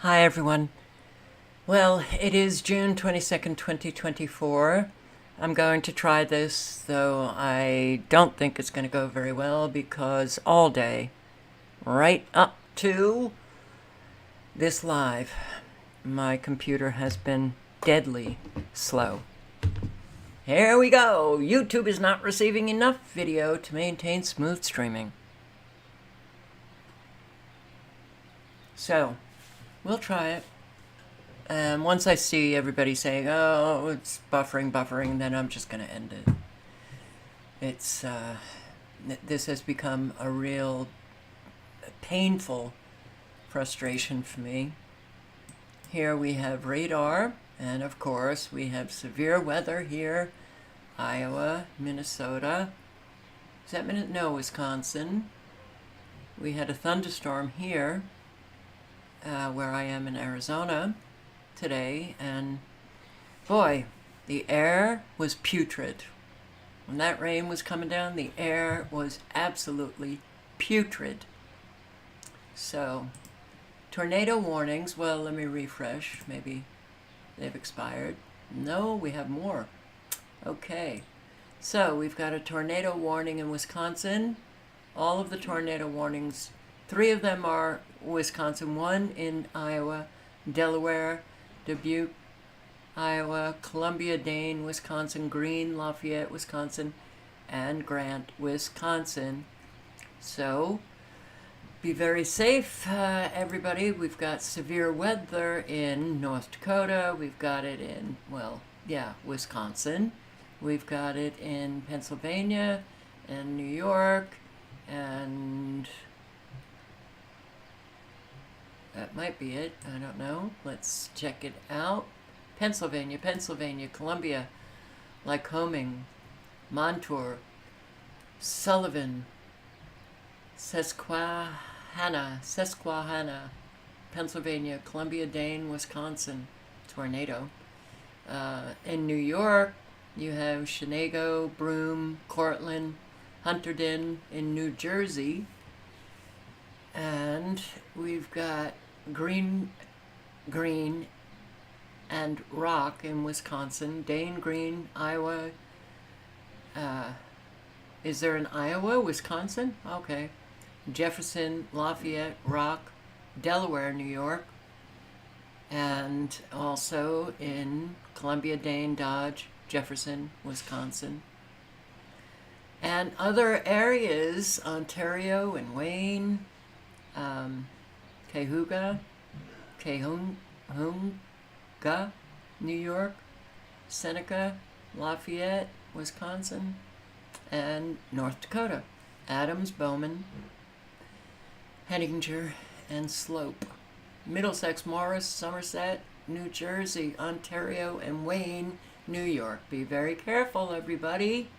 Hi, everyone. Well, it is June 22nd, 2024. I'm going to try this, though I don't think it's going to go very well because all day, right up to this live, my computer has been deadly slow. Here we go. YouTube is not receiving enough video to maintain smooth streaming. So, we'll try it. And once I see everybody saying, oh, it's buffering, then I'm just going to end it. This has become a real painful frustration for me. Here we have radar, and of course we have severe weather here. Iowa, Minnesota. Is that no, Wisconsin. We had a thunderstorm here, where I am in Arizona today, and boy, the air was putrid. When that rain was coming down, the air was absolutely putrid. So, tornado warnings, well, let me refresh. Maybe they've expired. No, we have more. Okay. So, we've got a tornado warning in Wisconsin. All of the tornado warnings, 3 of them are Wisconsin, 1 in Iowa, Delaware, Dubuque, Iowa, Columbia, Dane, Wisconsin, Greene, Lafayette, Wisconsin, and Grant, Wisconsin. So, be very safe, everybody. We've got severe weather in North Dakota. We've got it in, Wisconsin. We've got it in Pennsylvania and New York, and that might be it. I don't know. Let's check it out. Pennsylvania, Columbia, Lycoming, Montour, Sullivan, Susquehanna, Pennsylvania, Columbia, Dane, Wisconsin, tornado. In New York, you have Shenango, Broome, Cortland, Hunterdon in New Jersey. And we've got Green, and Rock in Wisconsin. Dane, Greene, Iowa. Is there an Iowa, Wisconsin? Okay. Jefferson, Lafayette, Rock, Delaware, New York. And also in Columbia, Dane, Dodge, Jefferson, Wisconsin. And other areas, Ontario and Wayne, Cayuga, New York, Seneca, Lafayette, Wisconsin, and North Dakota, Adams, Bowman, Henninger, and Slope. Middlesex, Morris, Somerset, New Jersey, Ontario, and Wayne, New York. Be very careful, everybody.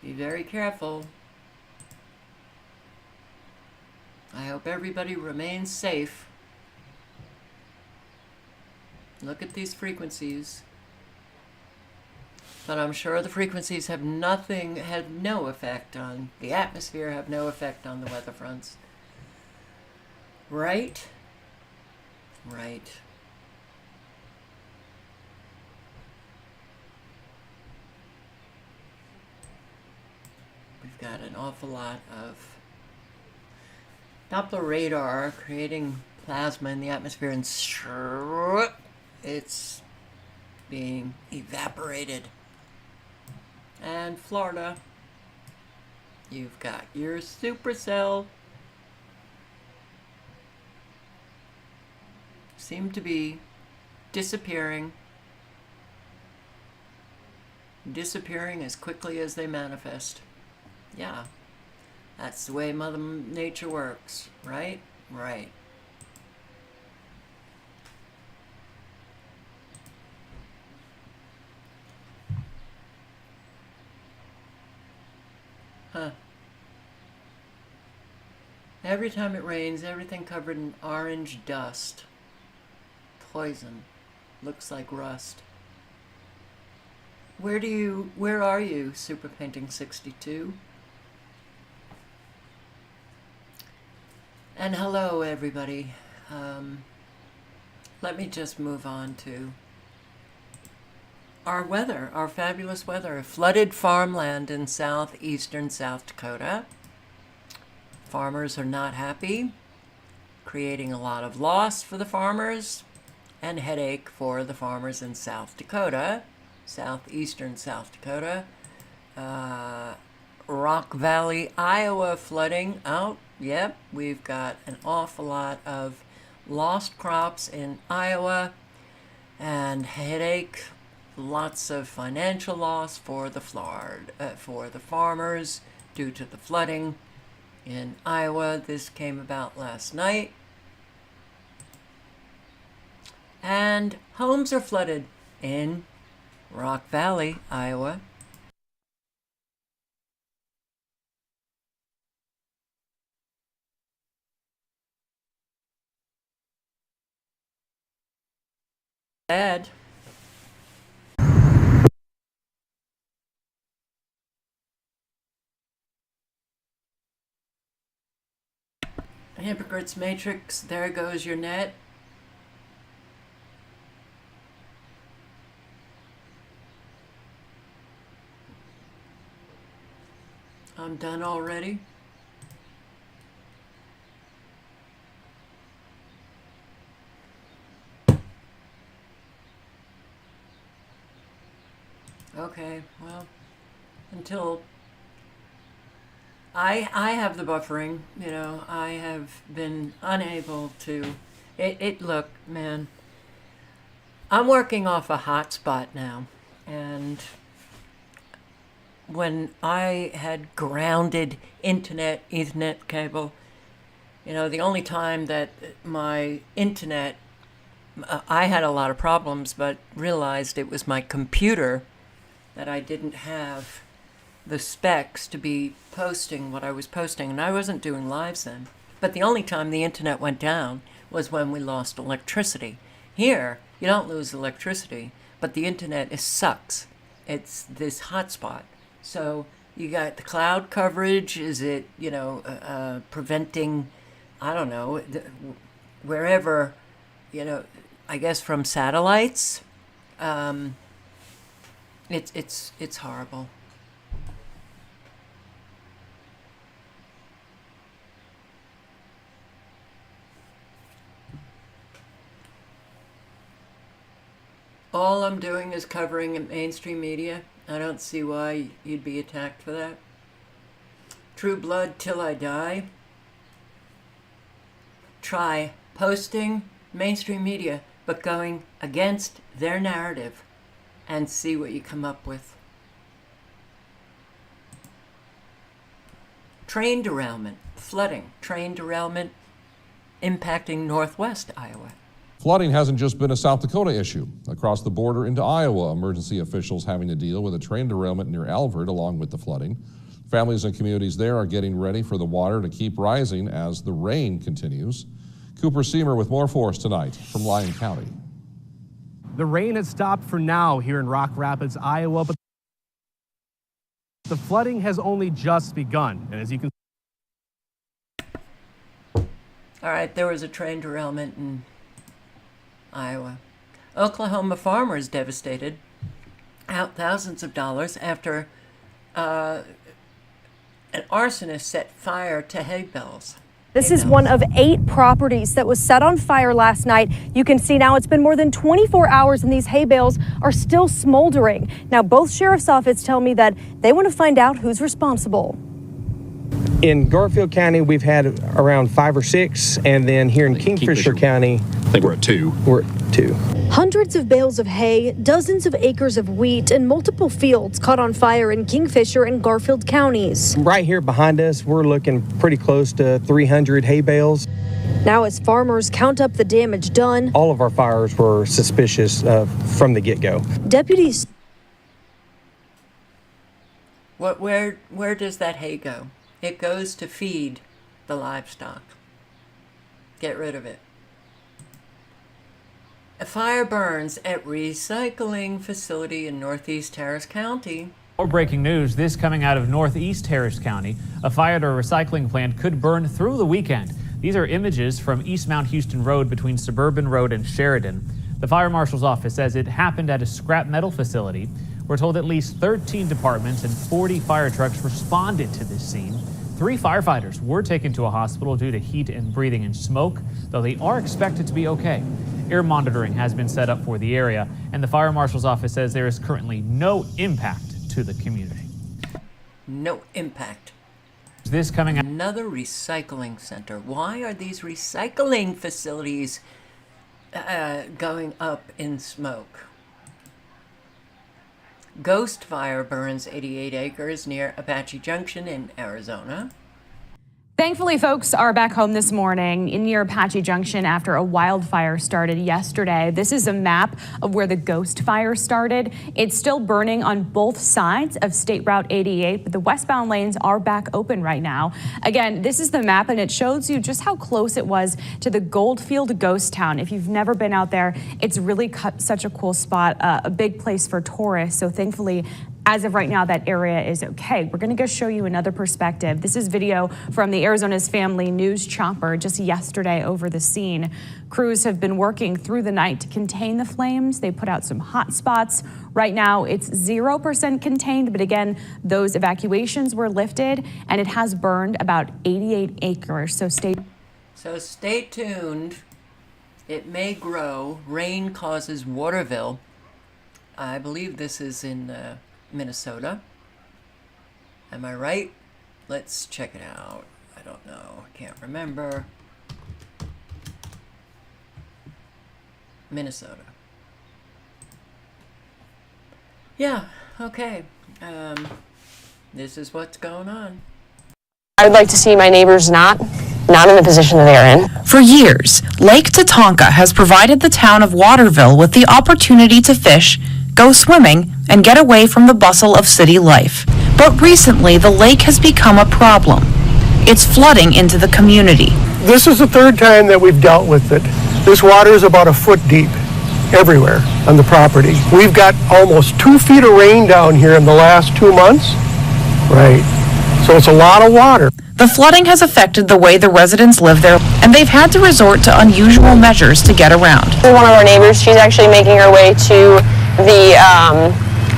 Be very careful. I hope everybody remains safe. Look at these frequencies. But I'm sure the frequencies have no effect on the atmosphere, have no effect on the weather fronts. Right? Right. We've got an awful lot of Doppler radar creating plasma in the atmosphere, and it's being evaporated. And Florida, you've got your supercell. Seem to be disappearing as quickly as they manifest. Yeah, that's the way Mother Nature works, right? Right. Huh. Every time it rains, everything covered in orange dust. Poison. Looks like rust. Where are you, Super Painting 62? And hello, everybody. let me just move on to our weather, our fabulous weather. Flooded farmland in southeastern South Dakota. Farmers are not happy, creating a lot of loss for the farmers and headache for the farmers in South Dakota, southeastern South Dakota. Rock Valley, Iowa flooding. Oh, yep, we've got an awful lot of lost crops in Iowa and headache. Lots of financial loss for the farmers due to the flooding in Iowa. This came about last night. And homes are flooded in Rock Valley, Iowa. Bad. Hypocrites Matrix, there goes your net. I'm done already. Okay, well, until I have the buffering, you know, I have been unable to, look, man, I'm working off a hotspot now, and when I had grounded internet, Ethernet cable, you know, the only time that my internet, I had a lot of problems, but realized it was my computer that I didn't have the specs to be posting what I was posting, and I wasn't doing lives then. But the only time the internet went down was when we lost electricity. Here, you don't lose electricity, but the internet sucks. It's this hotspot. So you got the cloud coverage. Is it, you know, preventing, I don't know, wherever, you know, I guess from satellites. It's horrible. All I'm doing is covering in mainstream media. I don't see why you'd be attacked for that. True blood till I die. Try posting mainstream media, but going against their narrative, and see what you come up with. Train derailment, flooding, train derailment impacting northwest Iowa. Flooding hasn't just been a South Dakota issue. Across the border into Iowa, emergency officials having to deal with a train derailment near Alvord along with the flooding. Families and communities there are getting ready for the water to keep rising as the rain continues. Cooper Seamer with more for us tonight from Lyon County. The rain has stopped for now here in Rock Rapids, Iowa, but the flooding has only just begun. And as you can All right, there was a train derailment in Iowa. Oklahoma farmers devastated, out thousands of dollars after an arsonist set fire to hay bales. This is one of 8 properties that was set on fire last night. You can see now it's been more than 24 hours and these hay bales are still smoldering. Now, both sheriff's offices tell me that they want to find out who's responsible. In Garfield County, we've had around 5 or 6, and then here in Kingfisher County, I think we're at 2. We're at 2. Hundreds of bales of hay, dozens of acres of wheat, and multiple fields caught on fire in Kingfisher and Garfield counties. Right here behind us, we're looking pretty close to 300 hay bales. Now, as farmers count up the damage done, all of our fires were suspicious from the get-go. Deputies. Where does that hay go? It goes to feed the livestock. Get rid of it. A fire burns at recycling facility in Northeast Harris County. More breaking news, this coming out of Northeast Harris County. A fire at a recycling plant could burn through the weekend. These are images from East Mount Houston Road between Suburban Road and Sheridan. The fire marshal's office says it happened at a scrap metal facility. We're told at least 13 departments and 40 fire trucks responded to this scene. 3 firefighters were taken to a hospital due to heat and breathing in smoke, though they are expected to be okay. Air monitoring has been set up for the area, and the fire marshal's office says there is currently no impact to the community. No impact. This coming out. Another recycling center. Why are these recycling facilities going up in smoke? Ghost fire burns 88 acres near Apache Junction in Arizona. Thankfully, folks are back home this morning near Apache Junction after a wildfire started yesterday. This is a map of where the ghost fire started. It's still burning on both sides of State Route 88, but the westbound lanes are back open right now. Again, this is the map, and it shows you just how close it was to the Goldfield ghost town. If you've never been out there, it's really such a cool spot, a big place for tourists. So thankfully, as of right now, that area is okay. We're going to go show you another perspective. This is video from the Arizona's Family News chopper just yesterday over the scene. Crews have been working through the night to contain the flames. They put out some hot spots. Right now, it's 0% contained, but again, those evacuations were lifted, and it has burned about 88 acres. So stay tuned. It may grow. Rain causes Waterville. I believe this is in Minnesota. Am I right? Let's check it out. I don't know. I can't remember. Minnesota. Yeah, okay. This is what's going on. I would like to see my neighbors not in the position that they are in. For years, Lake Tatanka has provided the town of Waterville with the opportunity to fish, go swimming, and get away from the bustle of city life. But recently, the lake has become a problem. It's flooding into the community. This is the third time that we've dealt with it. This water is about a foot deep everywhere on the property. We've got almost 2 feet of rain down here in the last 2 months. Right. So it's a lot of water. The flooding has affected the way the residents live there, and they've had to resort to unusual measures to get around. One of our neighbors, she's actually making her way to the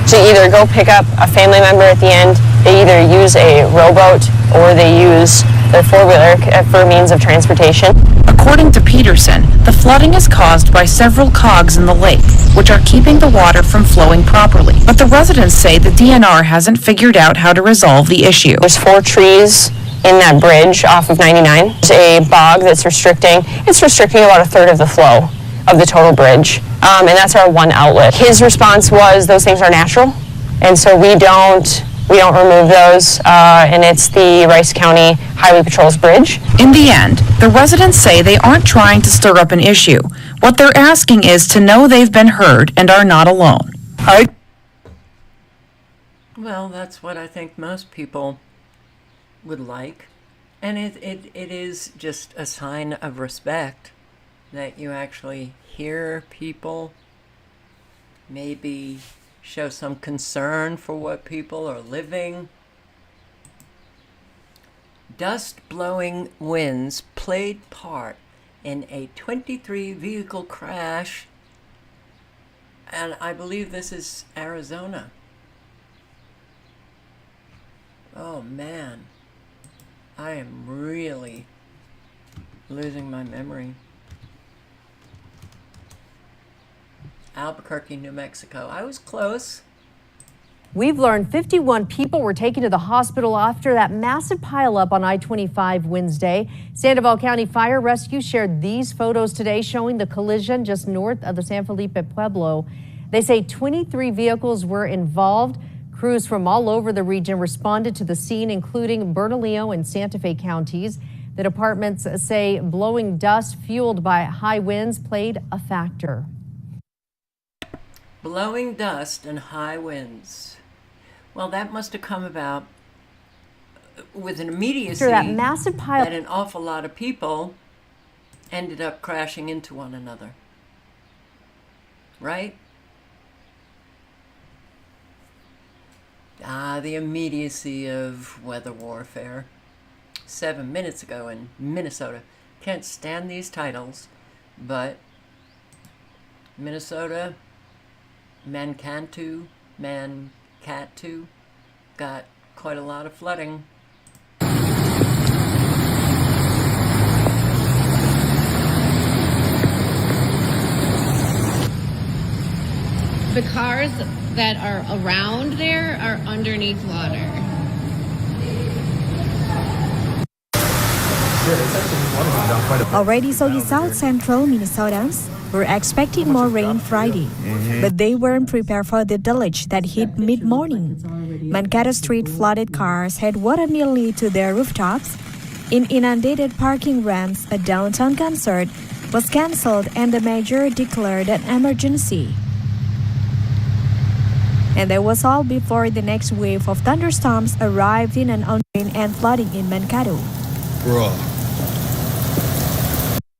to either go pick up a family member at the end. They either use a rowboat or they use their four-wheeler for means of transportation. According to Peterson, the flooding is caused by several cogs in the lake, which are keeping the water from flowing properly. But the residents say the DNR hasn't figured out how to resolve the issue. There's 4 trees in that bridge off of 99. There's a bog that's restricting about a third of the flow of the total bridge. And that's our one outlet. His response was those things are natural, and so we don't remove those, and it's the Rice County Highway Patrol's bridge. In the end, the residents say they aren't trying to stir up an issue. What they're asking is to know they've been heard and are not alone. Well, that's what I think most people would like. And it is just a sign of respect that you actually hear people, maybe show some concern for what people are living. Dust-blowing winds played part in a 23 vehicle crash, and I believe this is Arizona. Oh man, I am really losing my memory. Albuquerque, New Mexico. I was close. We've learned 51 people were taken to the hospital after that massive pileup on I-25 Wednesday. Sandoval County Fire Rescue shared these photos today showing the collision just north of the San Felipe Pueblo. They say 23 vehicles were involved. Crews from all over the region responded to the scene, including Bernalillo and Santa Fe counties. The departments say blowing dust fueled by high winds played a factor. Blowing dust and high winds. Well, that must have come about with an immediacy after that massive pile that an awful lot of people ended up crashing into one another. Right? The immediacy of weather warfare. 7 minutes ago in Minnesota, Can't stand these titles, but Minnesota, Mankato got quite a lot of flooding. The cars that are around there are underneath water. Already soggy south central Minnesotans were expecting more rain Friday, but they weren't prepared for the deluge that hit mid-morning. Mankato Street flooded cars had water nearly to their rooftops. In inundated parking ramps, a downtown concert was cancelled and the mayor declared an emergency. And that was all before the next wave of thunderstorms arrived in an rain and flooding in Mankato.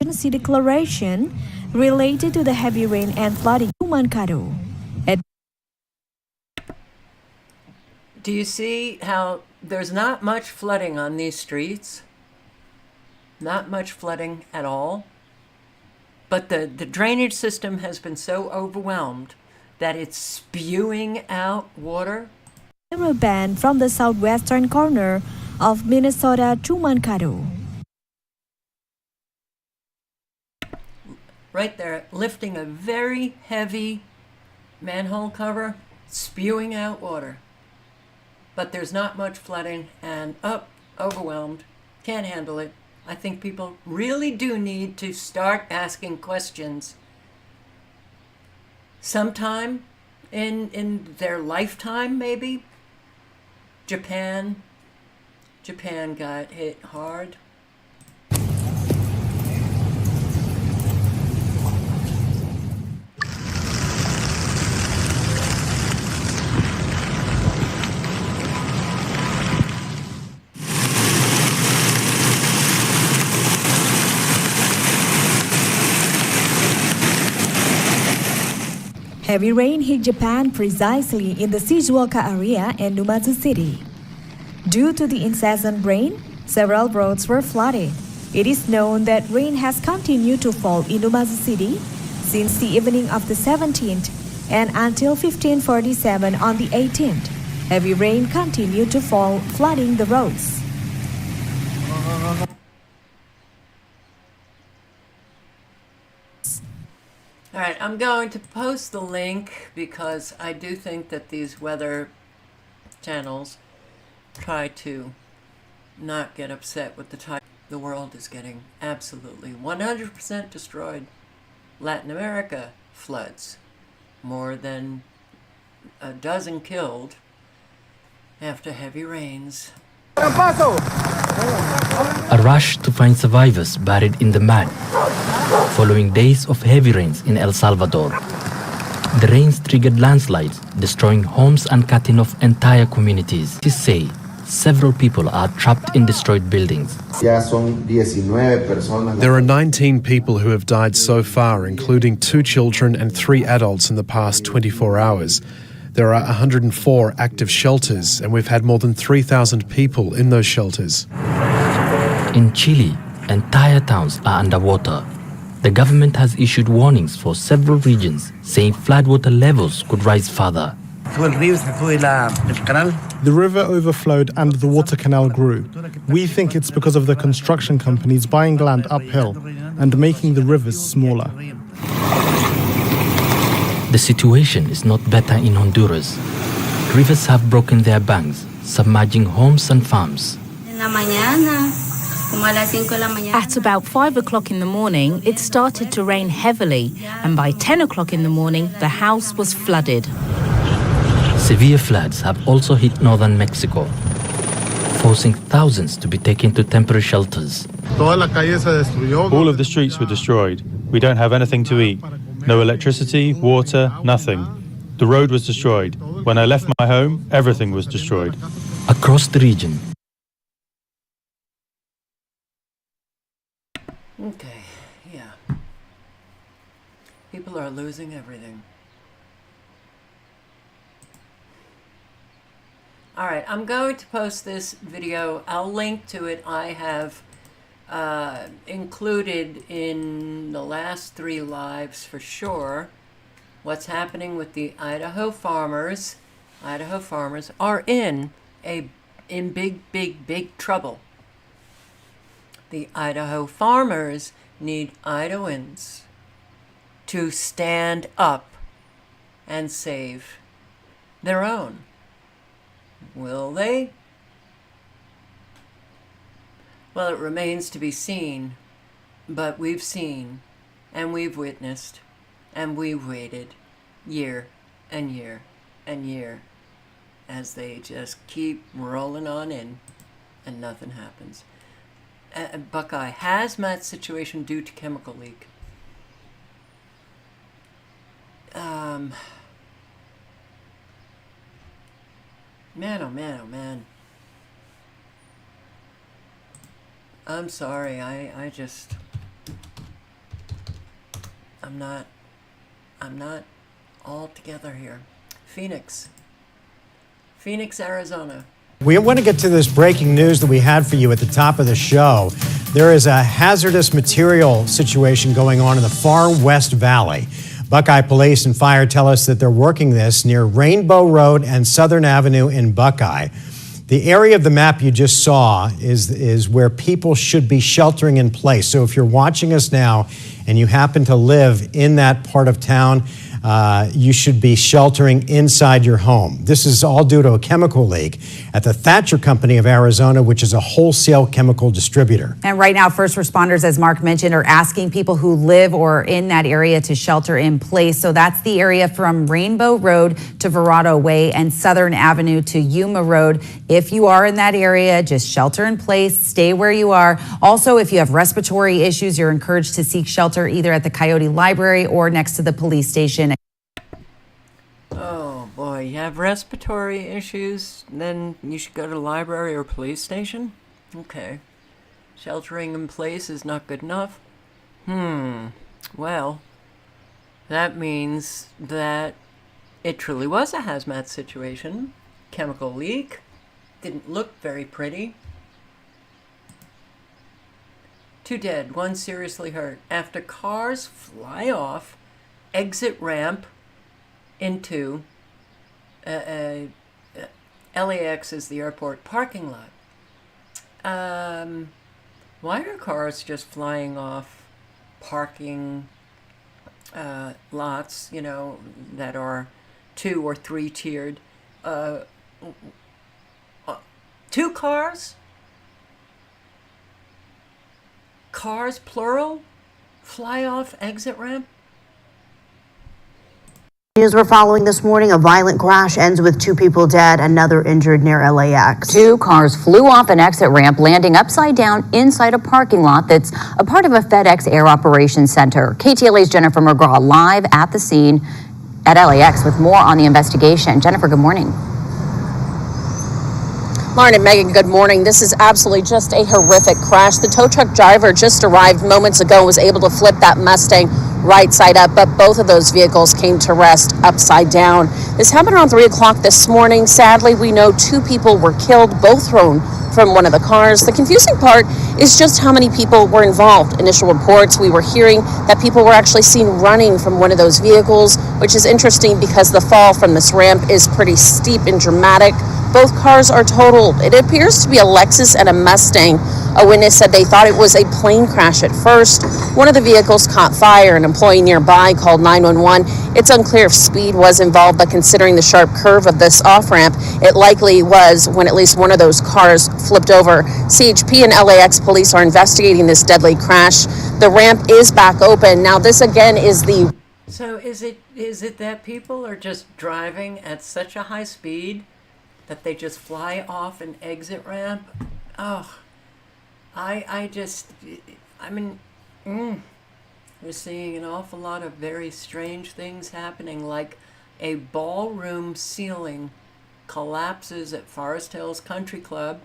Emergency declaration related to the heavy rain and flooding in Mankato. Do you see how there's not much flooding on these streets? Not much flooding at all. But the drainage system has been so overwhelmed that it's spewing out water. A band from the southwestern corner of Minnesota to Mankato. Right there, lifting a very heavy manhole cover, spewing out water. But there's not much flooding and overwhelmed, can't handle it. I think people really do need to start asking questions sometime in their lifetime, maybe. Japan got hit hard. Heavy rain hit Japan precisely in the Shizuoka area and Numazu City. Due to the incessant rain, several roads were flooded. It is known that rain has continued to fall in Numazu City since the evening of the 17th and until 1547 on the 18th. Heavy rain continued to fall, flooding the roads. All right, I'm going to post the link because I do think that these weather channels try to not get upset with the time. The world is getting absolutely 100% destroyed. Latin America floods. More than a dozen killed after heavy rains. A rush to find survivors buried in the mud following days of heavy rains in El Salvador. The rains triggered landslides, destroying homes and cutting off entire communities. They say several people are trapped in destroyed buildings. There are 19 people who have died so far, including 2 children and 3 adults in the past 24 hours. There are 104 active shelters, and we've had more than 3,000 people in those shelters. In Chile, entire towns are underwater. The government has issued warnings for several regions, saying floodwater levels could rise further. The river overflowed and the water canal grew. We think it's because of the construction companies buying land uphill and making the rivers smaller. The situation is not better in Honduras. Rivers have broken their banks, submerging homes and farms. At about 5 o'clock in the morning, it started to rain heavily, and by 10 o'clock in the morning, the house was flooded. Severe floods have also hit northern Mexico, forcing thousands to be taken to temporary shelters. All of the streets were destroyed. We don't have anything to eat. No electricity, water, nothing. The road was destroyed. When I left my home, everything was destroyed. Across the region. Okay, yeah. People are losing everything. All right, I'm going to post this video. I'll link to it. I have included in the last 3 lives for sure. What's happening with the Idaho farmers? Idaho farmers are in big trouble. The Idaho farmers need Idahoans to stand up and save their own. Will they? Well, it remains to be seen, but we've seen, and we've witnessed, and we've waited year and year and year as they just keep rolling on in and nothing happens. Buckeye hazmat situation due to chemical leak. Man, oh man, oh man. I'm sorry, I'm not all together here. Phoenix, Arizona. We want to get to this breaking news that we had for you at the top of the show. There is a hazardous material situation going on in the far West Valley. Buckeye Police and Fire tell us that they're working this near Rainbow Road and Southern Avenue in Buckeye. The area of the map you just saw is where people should be sheltering in place. So if you're watching us now and you happen to live in that part of town, you should be sheltering inside your home. This is all due to a chemical leak at the Thatcher Company of Arizona, which is a wholesale chemical distributor. And right now, first responders, as Mark mentioned, are asking people who live or in that area to shelter in place. So that's the area from Rainbow Road to Verrado Way and Southern Avenue to Yuma Road. If you are in that area, just shelter in place, stay where you are. Also, if you have respiratory issues, you're encouraged to seek shelter either at the Coyote Library or next to the police station. Oh boy, you have respiratory issues, then you should go to the library or police station? Okay. Sheltering in place is not good enough? Well, that means that it truly was a hazmat situation. Chemical leak. Didn't look very pretty. 2 dead, 1 seriously hurt after cars fly off exit ramp into LAX is the airport parking lot. Why are cars just flying off parking lots, that are 2 or 3 tiered? 2 cars? Cars, plural, fly off exit ramp? News we're following this morning, a violent crash ends with 2 people dead, another injured near LAX. 2 cars flew off an exit ramp, landing upside down inside a parking lot that's a part of a FedEx Air Operations Center. KTLA's Jennifer McGraw live at the scene at LAX with more on the investigation. Jennifer, good morning. Lauren and Megan, good morning. This is absolutely just a horrific crash. The tow truck driver just arrived moments ago and was able to flip that Mustang right side up, but both of those vehicles came to rest upside down. This happened around 3 o'clock this morning. Sadly, we know 2 people were killed, both thrown from one of the cars. The confusing part is just how many people were involved. Initial reports, we were hearing that people were actually seen running from one of those vehicles, which is interesting because the fall from this ramp is pretty steep and dramatic. Both cars are totaled. It appears to be a Lexus and a Mustang. A witness said they thought it was a plane crash at first. One of the vehicles caught fire. An employee nearby called 911. It's unclear if speed was involved, but considering the sharp curve of this off-ramp, it likely was when at least one of those cars flipped over. CHP and LAX police are investigating this deadly crash. The ramp is back open. Now, this again is the... So is it that people are just driving at such a high speed that they just fly off an exit ramp? Oh, we're seeing an awful lot of very strange things happening, like a ballroom ceiling collapses at Forest Hills Country Club.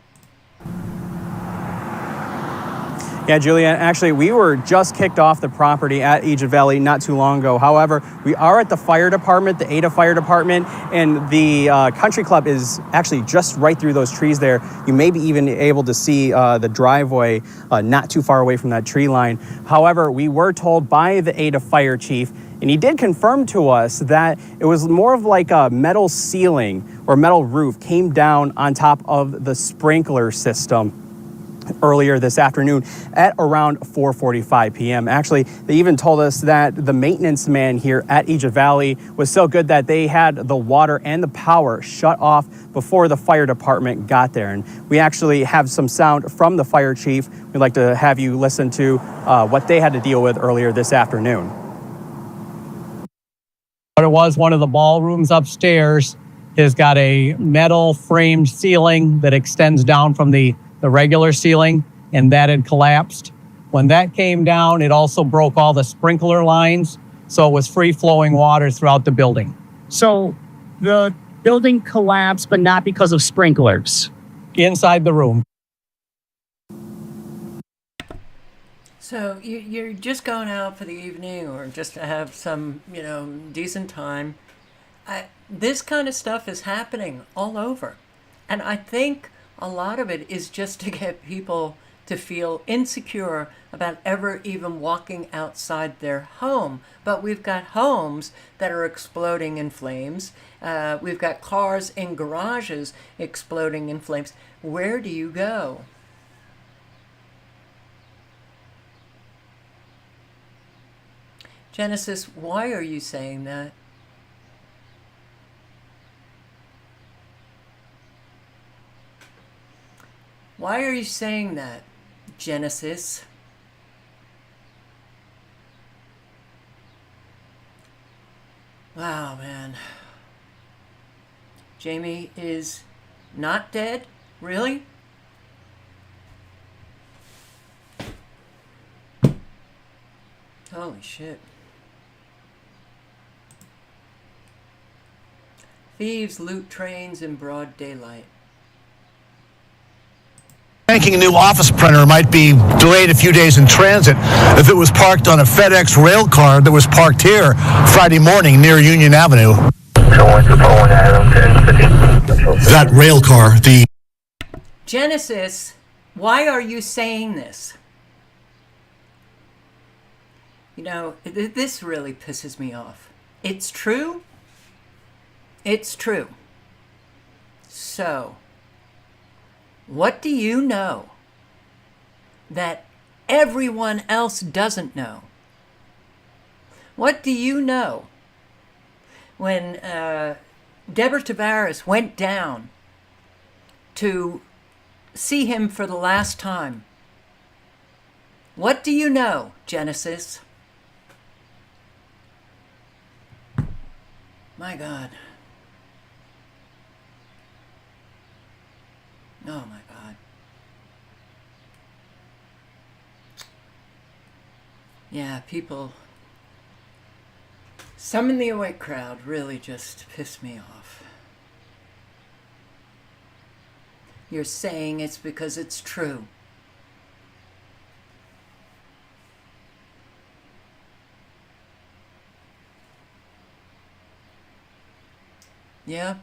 Yeah, Julianne, actually, we were just kicked off the property at Egypt Valley not too long ago. However, we are at the fire department, the Ada Fire Department, and the country club is actually just right through those trees there. You may be even able to see the driveway not too far away from that tree line. However, we were told by the Ada fire chief, and he did confirm to us that it was more of like a metal ceiling or metal roof came down on top of the sprinkler system earlier this afternoon at around 4:45 p.m. Actually, they even told us that the maintenance man here at Egypt Valley was so good that they had the water and the power shut off before the fire department got there. And we actually have some sound from the fire chief. We'd like to have you listen to what they had to deal with earlier this afternoon. It was one of the ballrooms upstairs. Has got a metal framed ceiling that extends down from the regular ceiling, and that had collapsed. When that came down, it also broke all the sprinkler lines, so it was free-flowing water throughout the building. So the building collapsed, but not because of sprinklers? Inside the room. So you're just going out for the evening or just to have some, decent time. This kind of stuff is happening all over. And I think a lot of it is just to get people to feel insecure about ever even walking outside their home. But we've got homes that are exploding in flames. We've got cars in garages exploding in flames. Where do you go? Genesis, why are you saying that? Why are you saying that, Genesis? Wow, man. Jamie is not dead? Really? Holy shit. Thieves loot trains in broad daylight. Banking a new office printer might be delayed a few days in transit if it was parked on a FedEx rail car that was parked here Friday morning near Union Avenue. That rail car, the... Genesis, why are you saying this? This really pisses me off. It's true. It's true. So, what do you know that everyone else doesn't know? What do you know when Deborah Tavares went down to see him for the last time? What do you know, Genesis? My God. Oh my God. Yeah, people, some in the awake crowd really just piss me off. You're saying it's because it's true. Yeah.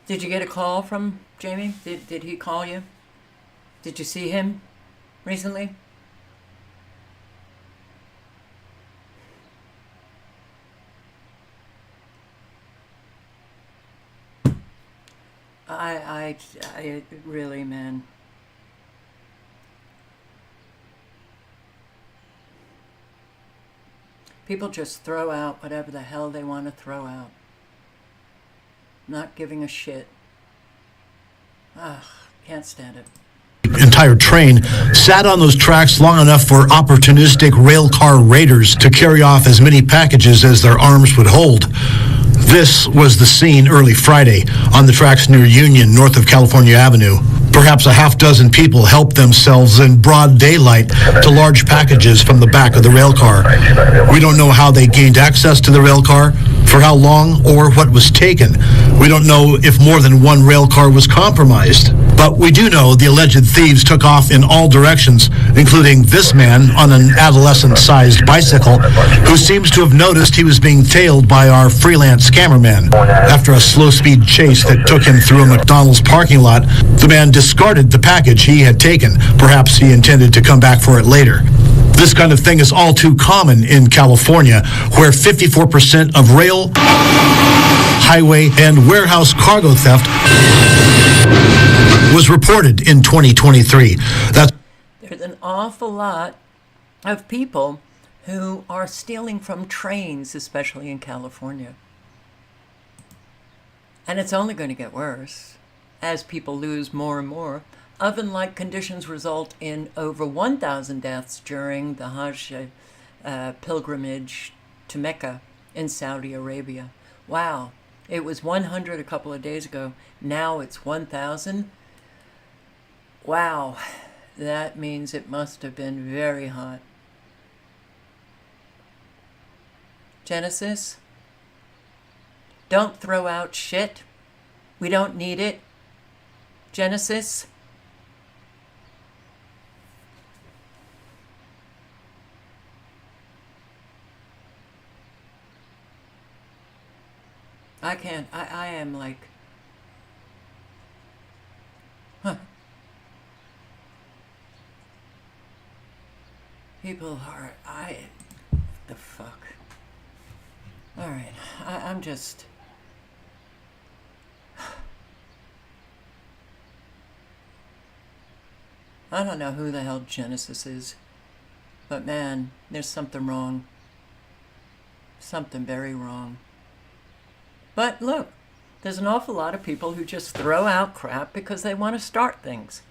Did you get a call from Jamie? Did he call you? Did you see him recently? I really, man. People just throw out whatever the hell they want to throw out. Not giving a shit. Ugh, can't stand it. Entire train sat on those tracks long enough for opportunistic rail car raiders to carry off as many packages as their arms would hold. This was the scene early Friday on the tracks near Union, north of California Avenue. Perhaps a half dozen people helped themselves in broad daylight to large packages from the back of the rail car. We don't know how they gained access to the rail car. for how long or what was taken. We don't know if more than one rail car was compromised. But we do know the alleged thieves took off in all directions, including this man on an adolescent-sized bicycle who seems to have noticed he was being tailed by our freelance cameraman. After a slow-speed chase that took him through a McDonald's parking lot, the man discarded the package he had taken. Perhaps he intended to come back for it later. This kind of thing is all too common in California, where 54% of rail, highway, and warehouse cargo theft was reported in 2023. There's an awful lot of people who are stealing from trains, especially in California. And it's only going to get worse as people lose more and more. Oven-like conditions result in over 1,000 deaths during the Hajj pilgrimage to Mecca in Saudi Arabia. Wow, it was 100 a couple of days ago. Now it's 1,000. Wow, that means it must have been very hot. Genesis, don't throw out shit. We don't need it. Genesis. I can't. I am like, People are, the fuck. All right, I'm just. I don't know who the hell Genesis is, but man, there's something wrong. Something very wrong. But look, there's an awful lot of people who just throw out crap because they want to start things.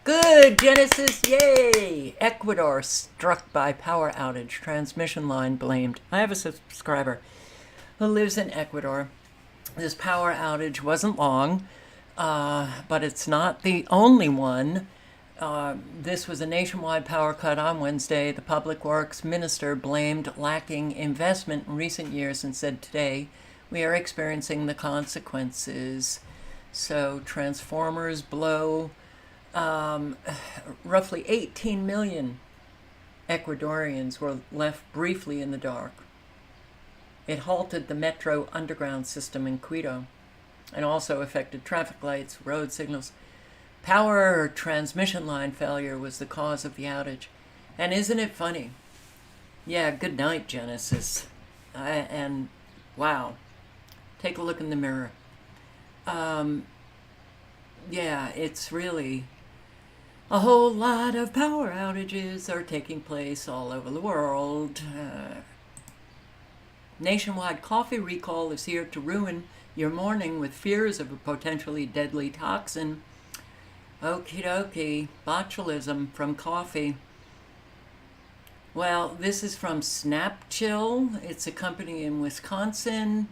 Good, Genesis, yay! Ecuador struck by power outage, transmission line blamed. I have a subscriber who lives in Ecuador. This power outage wasn't long, but it's not the only one. This was a nationwide power cut on Wednesday. The Public Works Minister blamed lacking investment in recent years and said today, we are experiencing the consequences. So transformers blow roughly 18 million Ecuadorians were left briefly in the dark. It halted the metro underground system in Quito and also affected traffic lights, road signals. Power transmission line failure was the cause of the outage. And isn't it funny? Yeah, good night, Genesis. And wow. Take a look in the mirror. Yeah, it's really a whole lot of power outages are taking place all over the world. Nationwide coffee recall is here to ruin your morning with fears of a potentially deadly toxin. Okie dokie, botulism from coffee. Well, this is from Snapchill. It's a company in Wisconsin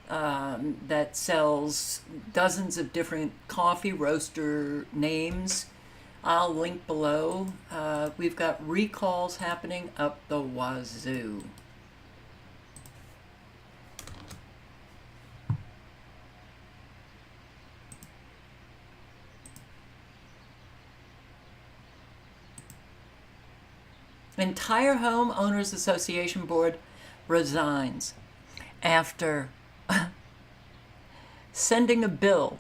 that sells dozens of different coffee roaster names. I'll link below. We've got recalls happening up the wazoo. Entire Home Owners Association board resigns after sending a bill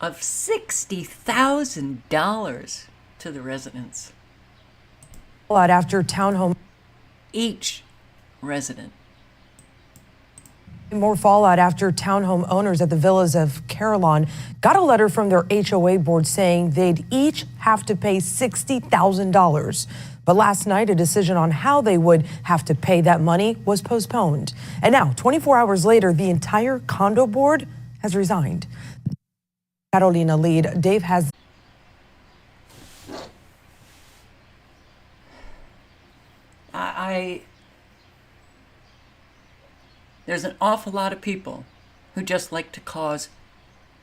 of $60,000 to the residents. After townhome. Each resident. More fallout after townhome owners at the villas of Carillon got a letter from their HOA board saying they'd each have to pay $60,000. But last night, a decision on how they would have to pay that money was postponed. And now, 24 hours later, the entire condo board has resigned. Carolina lead Dave has. There's an awful lot of people who just like to cause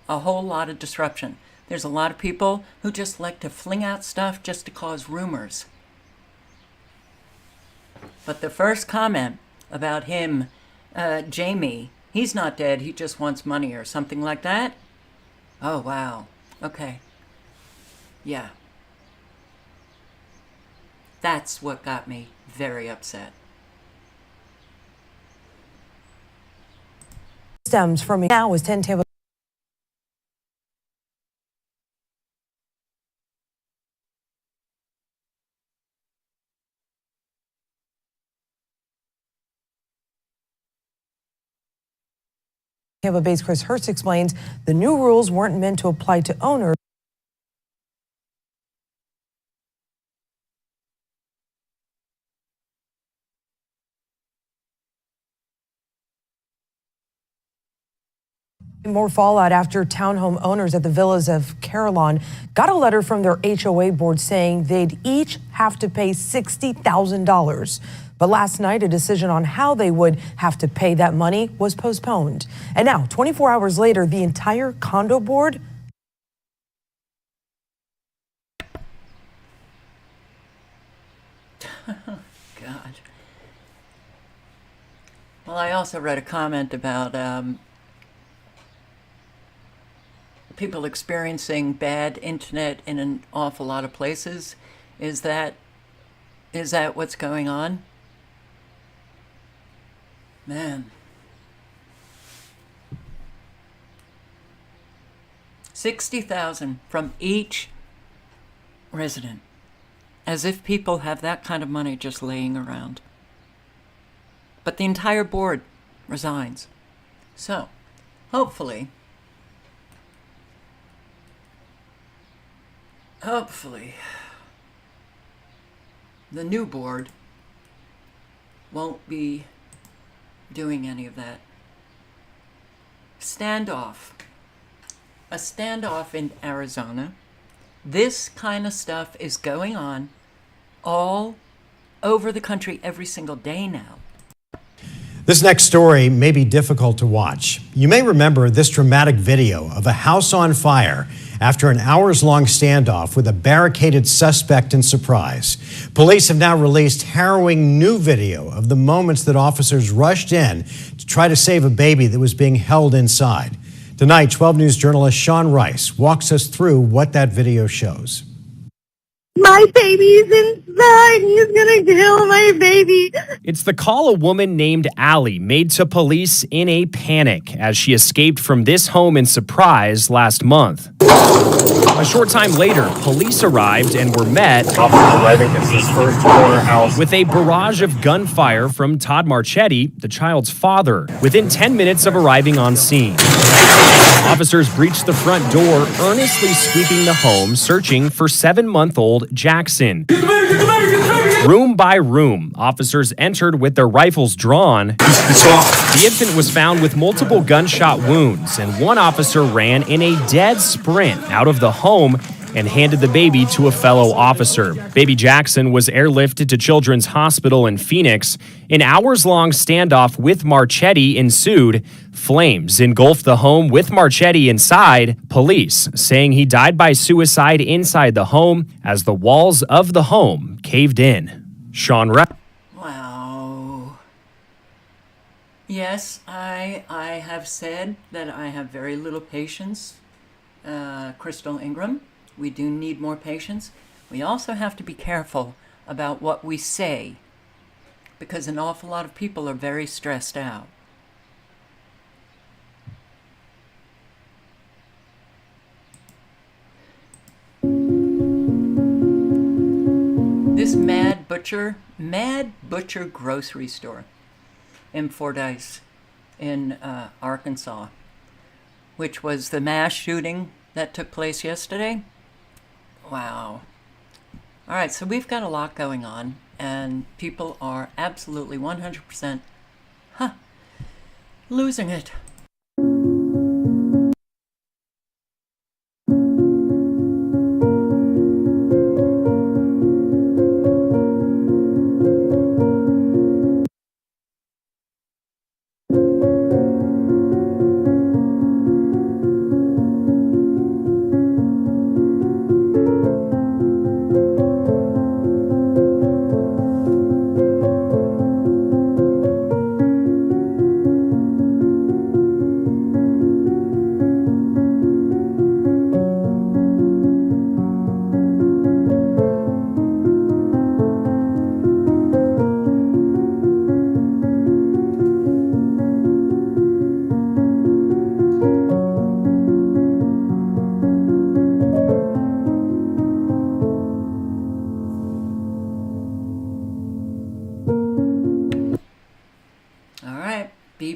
a whole lot of disruption. There's a lot of people who just like to fling out stuff just to cause rumors. But the first comment about him Jamie, he's not dead, he just wants money or something like that? Oh, wow. Okay. Yeah. That's what got me very upset. Stems from now is 10 Tampa. Tampa Bay's Chris Hurst explains the new rules weren't meant to apply to owners. More fallout after townhome owners at the Villas of Carillon got a letter from their HOA board saying they'd each have to pay $60,000. But last night, a decision on how they would have to pay that money was postponed. And now, 24 hours later, the entire condo board God. Well, I also read a comment about people experiencing bad internet in an awful lot of places. Is that what's going on? Man. 60,000 from each resident. As if people have that kind of money just laying around. But the entire board resigns. So, hopefully, the new board won't be doing any of that. Standoff. A standoff in Arizona. This kind of stuff is going on all over the country every single day now. This next story may be difficult to watch. You may remember this dramatic video of a house on fire after an hours-long standoff with a barricaded suspect in Surprise. Police have now released harrowing new video of the moments that officers rushed in to try to save a baby that was being held inside. Tonight, 12 News journalist Sean Rice walks us through what that video shows. My baby's inside. He's gonna kill my baby. It's the call a woman named Allie made to police in a panic as she escaped from this home in Surprise last month. A short time later, police arrived and were met with a barrage of gunfire from Todd Marchetti, the child's father, within 10 minutes of arriving on scene. Officers breached the front door, earnestly sweeping the home, searching for 7-month-old Jackson. Room by room, officers entered with their rifles drawn. The infant was found with multiple gunshot wounds, and one officer ran in a dead sprint out of the home and handed the baby to a fellow officer. Baby Jackson was airlifted to Children's Hospital in Phoenix. An hours-long standoff with Marchetti ensued. Flames engulfed the home with Marchetti inside. Police saying he died by suicide inside the home as the walls of the home caved in. Sean Rice. Wow. Yes, I have said that I have very little patience. Crystal Ingram. We do need more patience. We also have to be careful about what we say because an awful lot of people are very stressed out. This Mad Butcher grocery store in Fordyce in Arkansas, which was the mass shooting that took place yesterday. Wow. All right, so we've got a lot going on, and people are absolutely 100% losing it.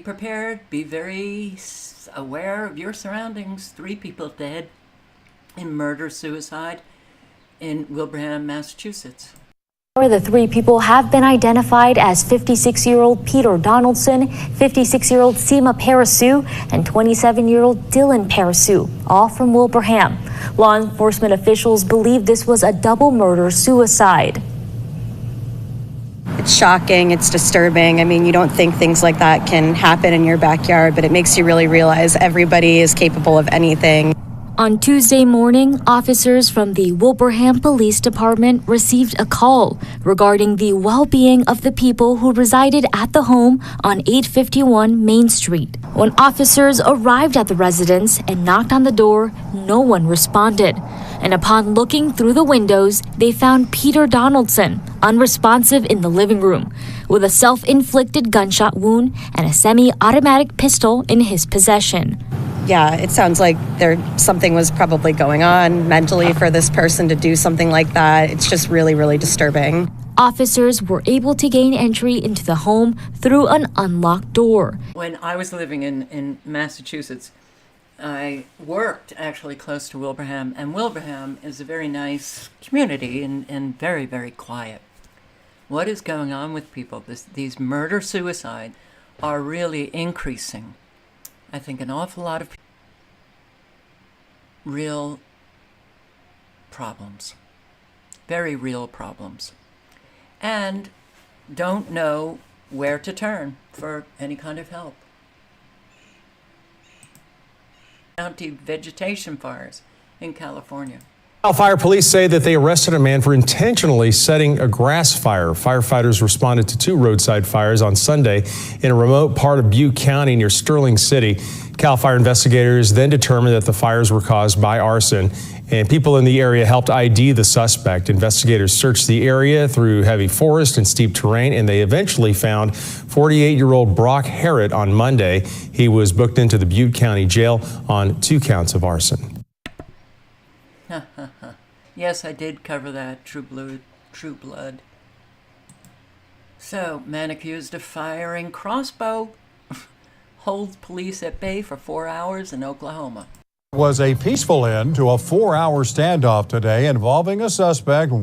prepared, be very aware of your surroundings. 3 people dead in murder-suicide in Wilbraham, Massachusetts. The 3 people have been identified as 56-year-old Peter Donaldson, 56-year-old Seema Parasu, and 27-year-old Dylan Parasu, all from Wilbraham. Law enforcement officials believe this was a double murder-suicide. It's shocking, it's disturbing. I mean, you don't think things like that can happen in your backyard, but it makes you really realize everybody is capable of anything. On Tuesday morning, officers from the Wilbraham Police Department received a call regarding the well-being of the people who resided at the home on 851 Main Street. When officers arrived at the residence and knocked on the door, no one responded. And upon looking through the windows, they found Peter Donaldson, unresponsive in the living room, with a self-inflicted gunshot wound and a semi-automatic pistol in his possession. Yeah, it sounds like something was probably going on mentally for this person to do something like that. It's just really, really disturbing. Officers were able to gain entry into the home through an unlocked door. When I was living in Massachusetts, I worked actually close to Wilbraham, and Wilbraham is a very nice community and very, very quiet. What is going on with people? These murder-suicides are really increasing. I think an awful lot of real problems, very real problems, and don't know where to turn for any kind of help. County vegetation fires in California. Cal Fire Police say that they arrested a man for intentionally setting a grass fire. Firefighters responded to 2 roadside fires on Sunday in a remote part of Butte County near Sterling City. Cal Fire investigators then determined that the fires were caused by arson, and people in the area helped ID the suspect. Investigators searched the area through heavy forest and steep terrain, and they eventually found 48-year-old Brock Harrod on Monday. He was booked into the Butte County Jail on 2 counts of arson. Yes, I did cover that. True blood. So, man accused of firing crossbow holds police at bay for 4 hours in Oklahoma. Was a peaceful end to a 4-hour standoff today involving a suspect.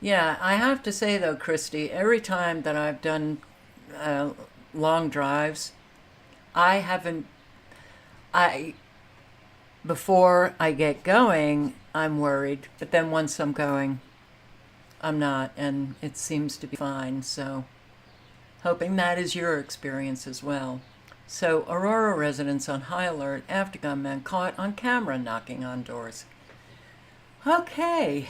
Yeah, I have to say though, Christy, every time that I've done long drives, before I get going, I'm worried, but then once I'm going, I'm not, and it seems to be fine, so hoping that is your experience as well. So, Aurora residents on high alert after gunman caught on camera knocking on doors. Okay.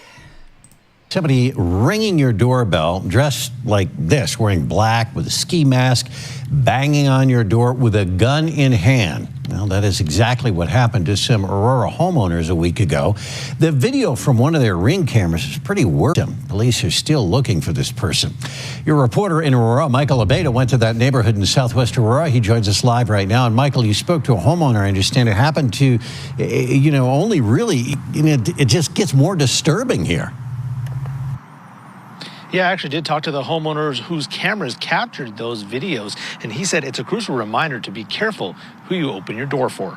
Somebody ringing your doorbell dressed like this, wearing black with a ski mask, banging on your door with a gun in hand. Well, that is exactly what happened to some Aurora homeowners a week ago. The video from one of their Ring cameras is pretty worrisome. Police are still looking for this person. Your reporter in Aurora, Michael Abeda, went to that neighborhood in southwest Aurora. He joins us live right now. And Michael, you spoke to a homeowner, I understand. It happened to, only really, it just gets more disturbing here. Yeah, I actually did talk to the homeowners whose cameras captured those videos, and he said it's a crucial reminder to be careful who you open your door for.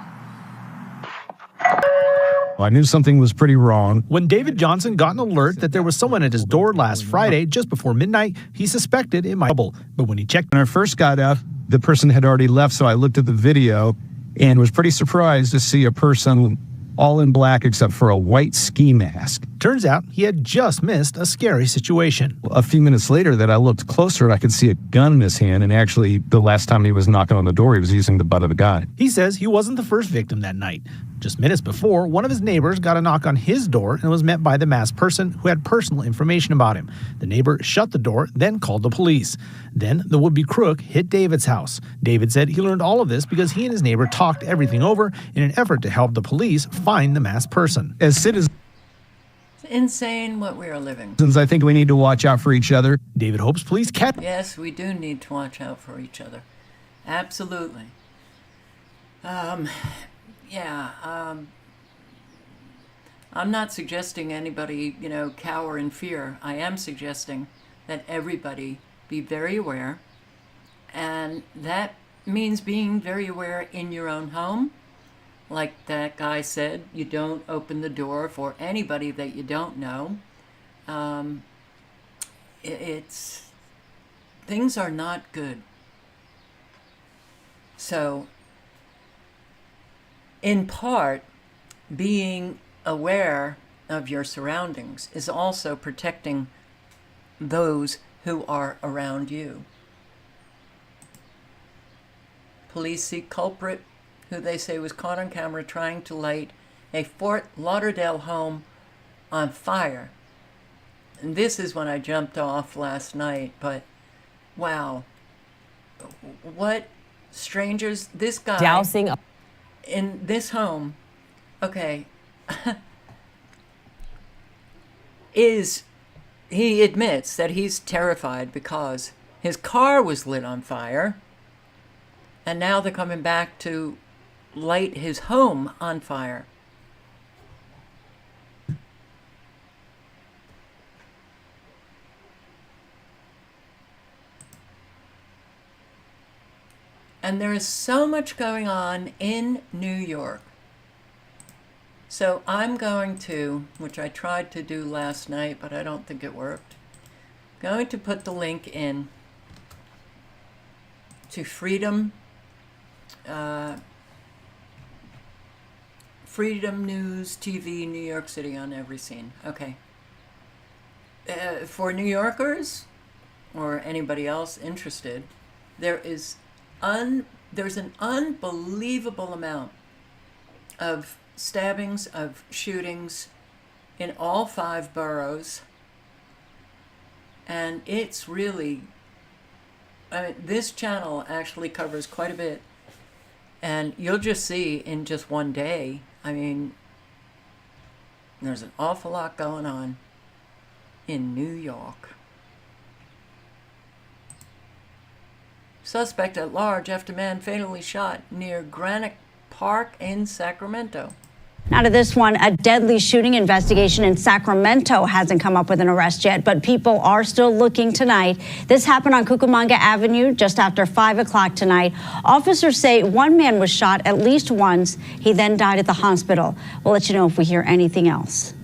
I knew something was pretty wrong. When David Johnson got an alert that there was someone at his door last Friday, just before midnight, he suspected it might be trouble. But when he checked, when I first got up, the person had already left, so I looked at the video and was pretty surprised to see a person all in black except for a white ski mask. Turns out he had just missed a scary situation. A few minutes later that I looked closer, I could see a gun in his hand, and actually the last time he was knocking on the door, he was using the butt of the gun. He says he wasn't the first victim that night. Just minutes before, one of his neighbors got a knock on his door and was met by the masked person who had personal information about him. The neighbor shut the door, then called the police. Then the would-be crook hit David's house. David said he learned all of this because he and his neighbor talked everything over in an effort to help the police find the masked person. As citizens, It's insane what we are living. I think we need to watch out for each other. David hopes police catch. Yes, we do need to watch out for each other. Absolutely. I'm not suggesting anybody, cower in fear. I am suggesting that everybody be very aware, and that means being very aware in your own home. Like that guy said, you don't open the door for anybody that you don't know. Things are not good. So, in part, being aware of your surroundings is also protecting those who are around you. Police seek culprit who they say was caught on camera trying to light a Fort Lauderdale home on fire. And this is when I jumped off last night, but wow. What strangers, this guy Dousing in this home, okay, he admits that he's terrified because his car was lit on fire, and now they're coming back to light his home on fire. And there is so much going on in New York. So I'm going to, which I tried to do last night, but I don't think it worked, going to put the link in to Freedom News TV, New York City on every scene. Okay. For New Yorkers or anybody else interested, there's an unbelievable amount of stabbings, of shootings in all 5 boroughs. And it's really, this channel actually covers quite a bit. And you'll just see in just one day, there's an awful lot going on in New York. Suspect at large after man fatally shot near Granite Park in Sacramento. Now to this one, a deadly shooting investigation in Sacramento hasn't come up with an arrest yet, but people are still looking tonight. This happened on Cucamonga Avenue just after 5 o'clock tonight. Officers say one man was shot at least once. He then died at the hospital. We'll let you know if we hear anything else.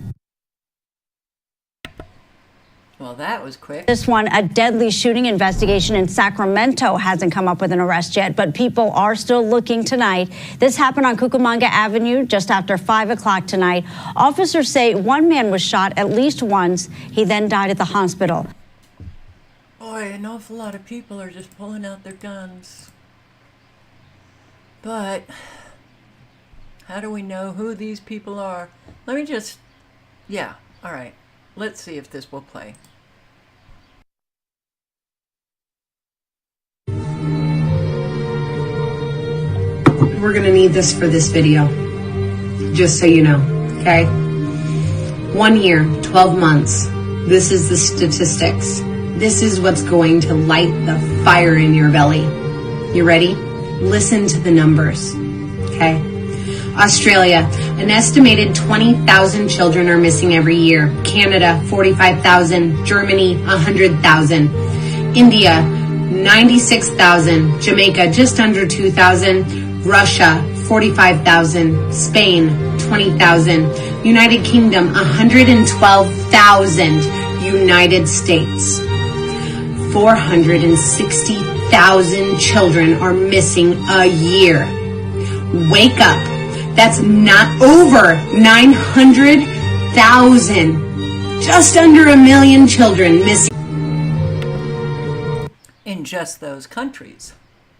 Well, that was quick. This one, a deadly shooting investigation in Sacramento hasn't come up with an arrest yet, but people are still looking tonight. This happened on Cucamonga Avenue just after 5 o'clock tonight. Officers say one man was shot at least once. He then died at the hospital. Boy, an awful lot of people are just pulling out their guns. But how do we know who these people are? Let me just, all right. Let's see if this will play. We're gonna need this for this video, just so you know, okay? 1 year, 12 months. This is the statistics. This is what's going to light the fire in your belly. You ready? Listen to the numbers, okay? Australia, an estimated 20,000 children are missing every year. Canada, 45,000. Germany, 100,000. India, 96,000. Jamaica, just under 2,000. Russia, 45,000. Spain, 20,000. United Kingdom, 112,000. United States, 460,000 children are missing a year. Wake up. That's not over 900,000. Just under 1 million children missing in just those countries.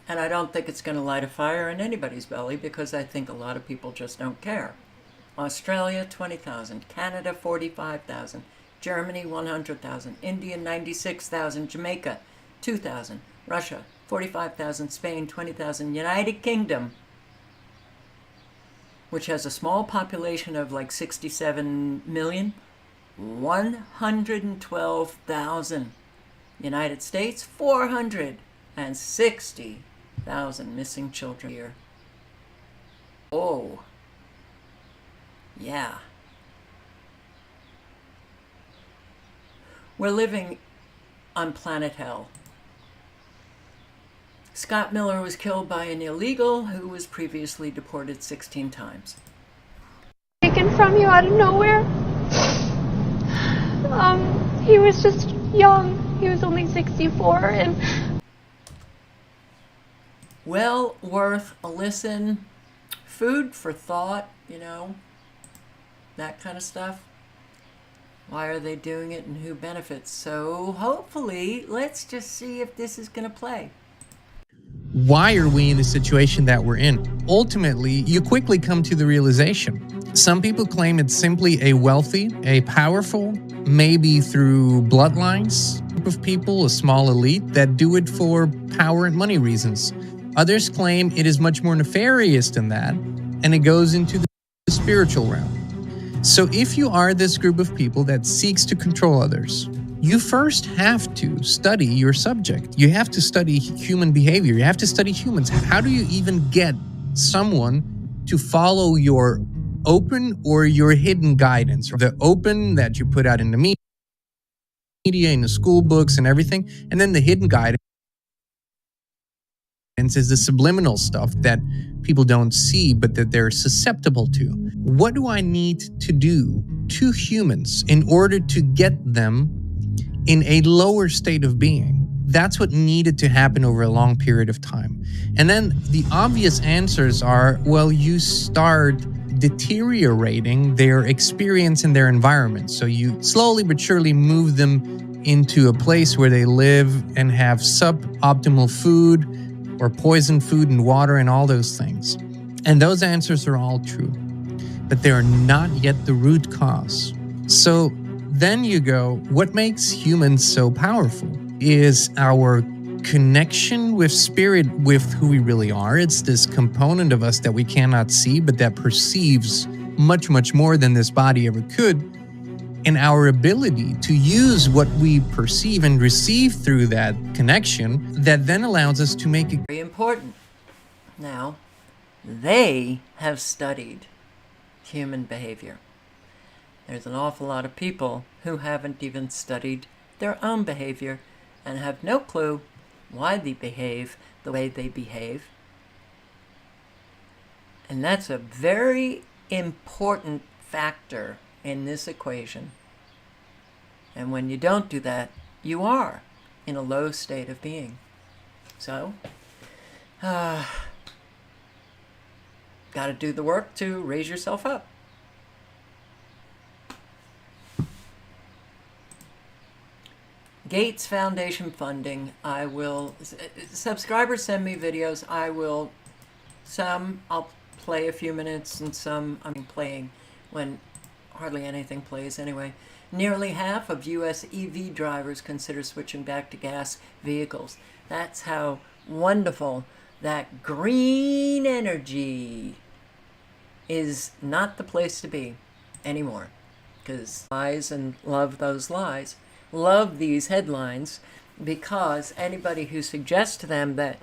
And I don't think it's going to light a fire in anybody's belly because I think a lot of people just don't care. Australia, 20,000. Canada, 45,000. Germany, 100,000. India, 96,000. Jamaica, 2,000. Russia, 45,000. Spain, 20,000. United Kingdom, which has a small population of like 67 million, 112,000. United States, 460,000 missing children here. Oh, yeah. We're living on planet hell. Scott Miller was killed by an illegal who was previously deported 16 times. Taken from you out of nowhere. He was just young. He was only 64 and well worth a listen. Food for thought, you know, that kind of stuff. Why are they doing it and who benefits? So hopefully, let's just see if this is going to play. Why are we in the situation that we're in? Ultimately, you quickly come to the realization. Some people claim it's simply a wealthy, a powerful, maybe through bloodlines, group of people, a small elite that do it for power and money reasons. Others claim it is much more nefarious than that, and it goes into the spiritual realm. So if you are this group of people that seeks to control others, you first have to study your subject. You have to study human behavior. You have to study humans. How do you even get someone to follow your open or your hidden guidance? The open that you put out in the media, in the school books and everything, and then the hidden guidance is the subliminal stuff that people don't see but that they're susceptible to. What do I need to do to humans in order to get them in a lower state of being? That's what needed to happen over a long period of time. And then the obvious answers are, well, you start deteriorating their experience in their environment. So you slowly but surely move them into a place where they live and have suboptimal food or poisoned food and water and all those things. And those answers are all true, but they are not yet the root cause. So then you go, what makes humans so powerful is our connection with spirit, with who we really are. It's this component of us that we cannot see, but that perceives much, much more than this body ever could. And our ability to use what we perceive and receive through that connection that then allows us to make it very important. Now, they have studied human behavior. There's an awful lot of people who haven't even studied their own behavior and have no clue why they behave the way they behave. And that's a very important factor in this equation. And when you don't do that, you are in a low state of being. So, got to do the work to raise yourself up. Gates Foundation funding. I will, subscribers send me videos. Some I'll play a few minutes and some I'm playing when hardly anything plays anyway. Nearly half of U.S. EV drivers consider switching back to gas vehicles. That's how wonderful that green energy is not the place to be anymore. Because lies and love those lies. Love these headlines because anybody who suggests to them that,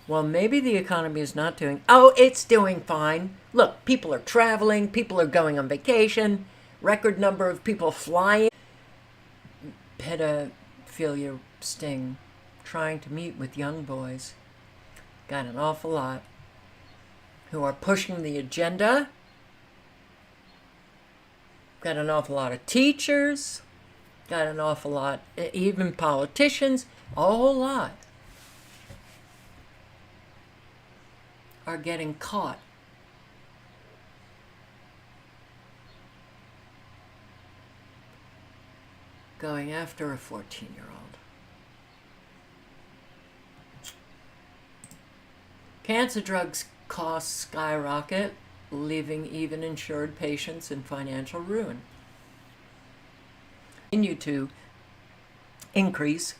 well, maybe the economy is not doing, oh, it's doing fine. Look, people are traveling, people are going on vacation, record number of people flying. Pedophilia sting, trying to meet with young boys. Got an awful lot who are pushing the agenda. Got an awful lot of teachers. Got an awful lot, even politicians, a whole lot are getting caught. Going after a 14-year-old. Cancer drugs costs skyrocket, leaving even insured patients in financial ruin. Continue to increase,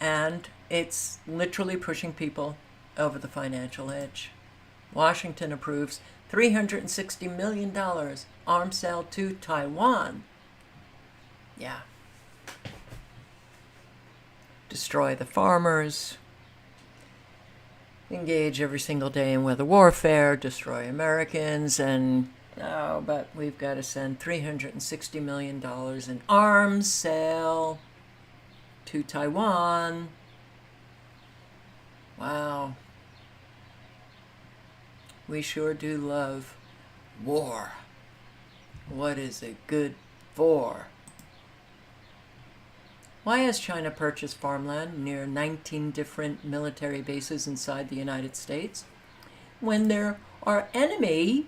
and it's literally pushing people over the financial edge. Washington approves $360 million arms sale to Taiwan. Yeah. Destroy the farmers. Engage every single day in weather warfare. Destroy Americans. And, oh, but we've got to send $360 million in arms sale to Taiwan. Wow. We sure do love war. What is it good for? Why has China purchased farmland near 19 different military bases inside the United States? When they're our enemy,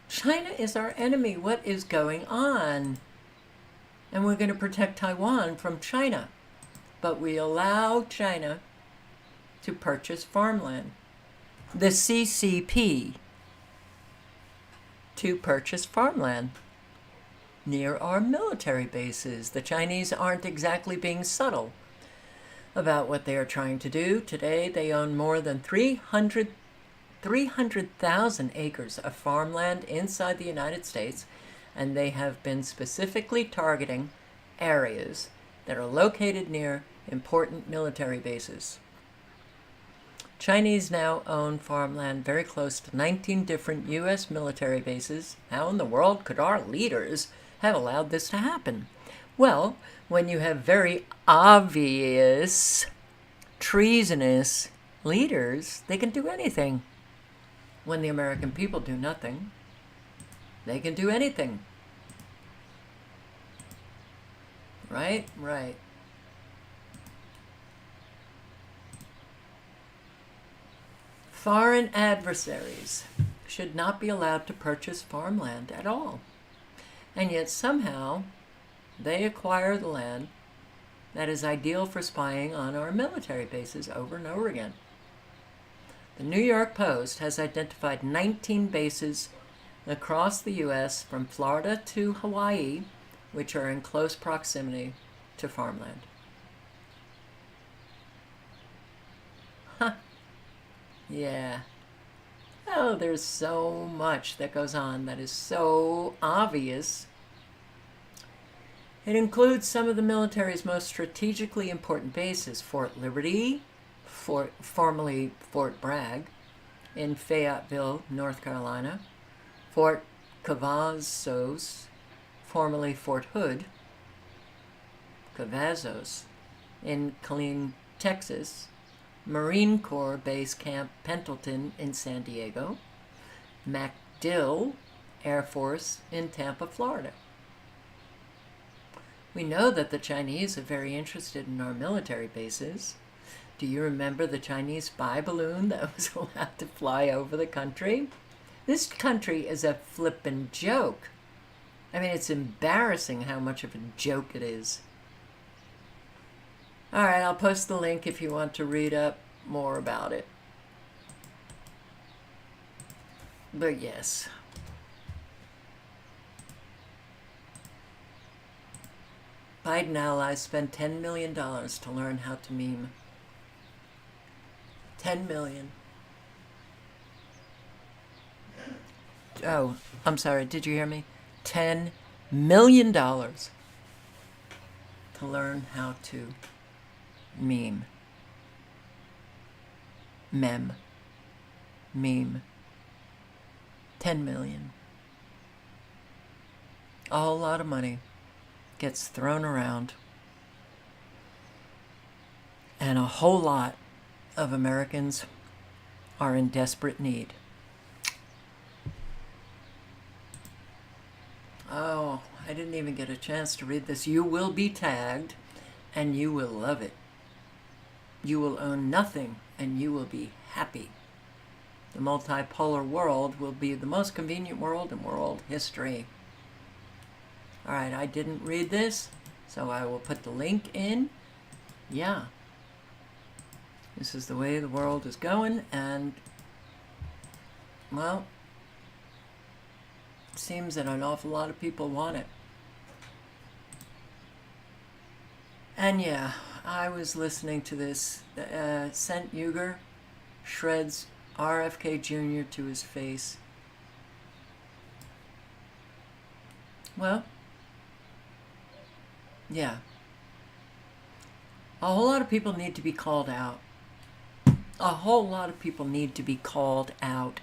China is our enemy. What is going on? And we're going to protect Taiwan from China. But we allow China to purchase farmland. The CCP to purchase farmland near our military bases. The Chinese aren't exactly being subtle about what they are trying to do. Today, they own more than 300,000 acres of farmland inside the United States, and they have been specifically targeting areas that are located near important military bases. Chinese now own farmland very close to 19 different U.S. military bases. How in the world could our leaders have allowed this to happen? Well, when you have very obvious treasonous leaders, they can do anything. When the American people do nothing, they can do anything. Right? Right. Foreign adversaries should not be allowed to purchase farmland at all. And yet somehow they acquire the land that is ideal for spying on our military bases over and over again. The New York Post has identified 19 bases across the U.S. from Florida to Hawaii, which are in close proximity to farmland. Huh. Yeah. Oh, there's so much that goes on that is so obvious. It includes some of the military's most strategically important bases: Fort Liberty, formerly Fort Bragg, in Fayetteville, North Carolina; Fort Cavazos, formerly Fort Hood, Cavazos, in Killeen, Texas; Marine Corps Base Camp Pendleton in San Diego; MacDill Air Force in Tampa, Florida. We know that the Chinese are very interested in our military bases. Do you remember the Chinese spy balloon that was allowed to fly over the country? This country is a flippin' joke. I mean, it's embarrassing how much of a joke it is. All right, I'll post the link if you want to read up more about it. But yes. Biden allies spend $10 million to learn how to meme. $10 million. Oh, I'm sorry, did you hear me? $10 million to learn how to meme. Meme. 10 million. A whole lot of money gets thrown around, and a whole lot of Americans are in desperate need. Oh, I didn't even get a chance to read this. You will be tagged, and you will love it. You will own nothing, and you will be happy. The multipolar world will be the most convenient world in world history. All right, I didn't read this, so I will put the link in. Yeah. This is the way the world is going, and, well, it seems that an awful lot of people want it. And yeah, I was listening to this. Sent Uyghur shreds RFK Jr. to his face. Well, yeah. A whole lot of people need to be called out. A whole lot of people need to be called out.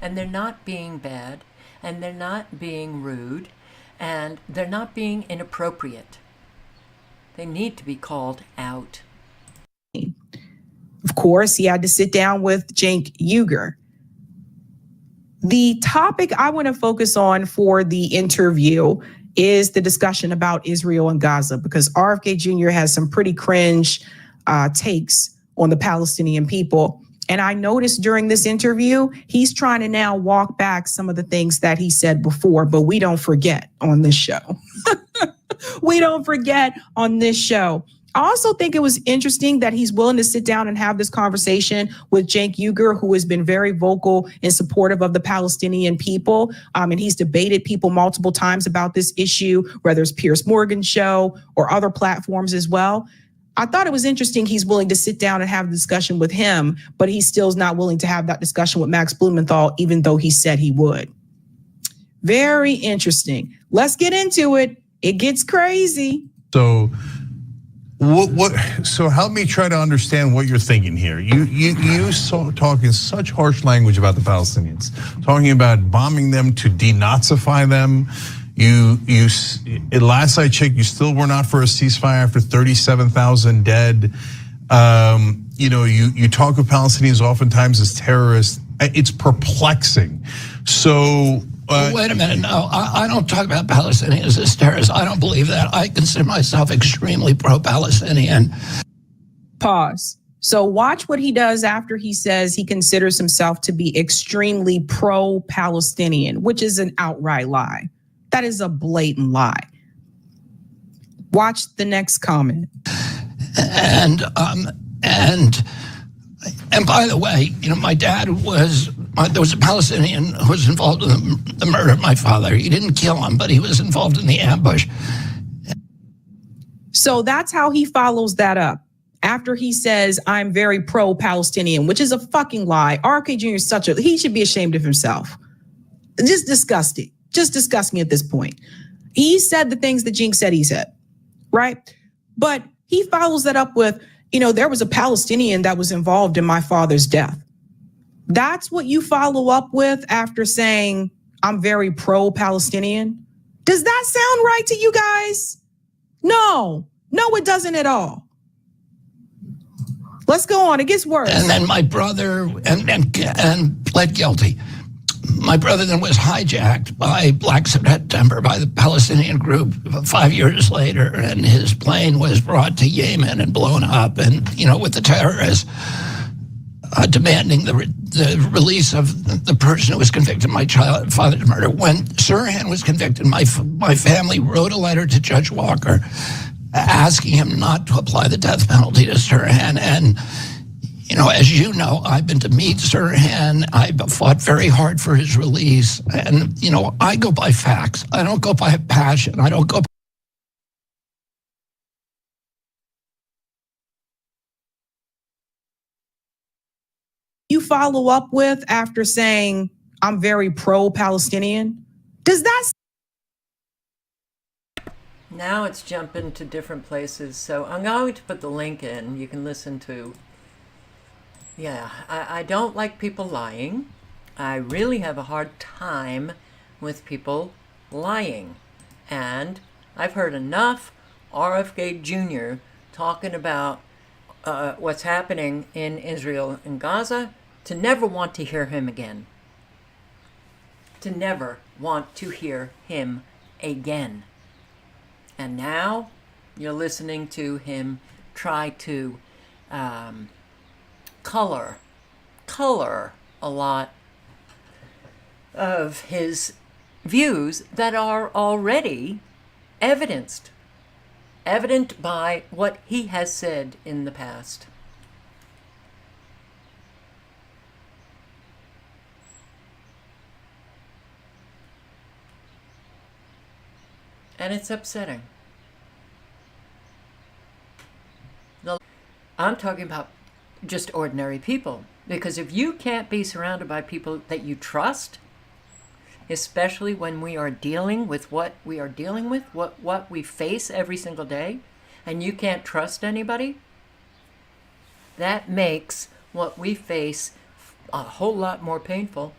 And they're not being bad, and they're not being rude, and they're not being inappropriate. They need to be called out. Of course, he had to sit down with Cenk Uygur. The topic I want to focus on for the interview is the discussion about Israel and Gaza, because RFK Jr. has some pretty cringe takes on the Palestinian people. And I noticed during this interview, he's trying to now walk back some of the things that he said before, but we don't forget on this show. We don't forget on this show. I also think it was interesting that he's willing to sit down and have this conversation with Cenk Uygur, who has been very vocal and supportive of the Palestinian people. And he's debated people multiple times about this issue, whether it's Piers Morgan's show or other platforms as well. I thought it was interesting he's willing to sit down and have a discussion with him, but he still is not willing to have that discussion with Max Blumenthal, even though he said he would. Very interesting. Let's get into it. It gets crazy. So so help me try to understand what you're thinking here. You talk in such harsh language about the Palestinians, talking about bombing them to denazify them. Last I checked, you still were not for a ceasefire after 37,000 dead. You talk of Palestinians oftentimes as terrorists. It's perplexing. So wait a minute. No, I don't talk about Palestinians as terrorists. I don't believe that. I consider myself extremely pro-Palestinian. Pause. So watch what he does after he says he considers himself to be extremely pro-Palestinian, which is an outright lie. That is a blatant lie. Watch the next comment. And by the way, my dad there was a Palestinian who was involved in the murder of my father. He didn't kill him, but he was involved in the ambush. So that's how he follows that up. After he says, I'm very pro-Palestinian, which is a fucking lie. RFK Jr. is he should be ashamed of himself. Just disgusting. Just disgusting at this point. He said the things that Cenk said he said, right? But he follows that up with, there was a Palestinian that was involved in my father's death. That's what you follow up with after saying, I'm very pro-Palestinian. Does that sound right to you guys? No, it doesn't at all. Let's go on. It gets worse. And then my brother and pled guilty. My brother then was hijacked by Black September, by the Palestinian group 5 years later, and his plane was brought to Yemen and blown up, and, with the terrorists demanding the release of the person who was convicted of my father's murder. When Sirhan was convicted, my family wrote a letter to Judge Walker asking him not to apply the death penalty to Sirhan, and as you know, I've been to meet Sirhan. I fought very hard for his release. And, I go by facts. I don't go by passion. I don't go. You follow up with after saying, I'm very pro-Palestinian. Does that? Now it's jumping to different places. So I'm going to put the link in. You can listen to. Yeah, I don't like people lying. I really have a hard time with people lying. And I've heard enough RFK Jr. talking about what's happening in Israel and Gaza to never want to hear him again. To never want to hear him again. And now you're listening to him try to color a lot of his views that are already evident by what he has said in the past. And it's upsetting. I'm talking about just ordinary people. Because if you can't be surrounded by people that you trust, especially when we are dealing with what we are dealing with, what we face every single day, and you can't trust anybody, that makes what we face a whole lot more painful.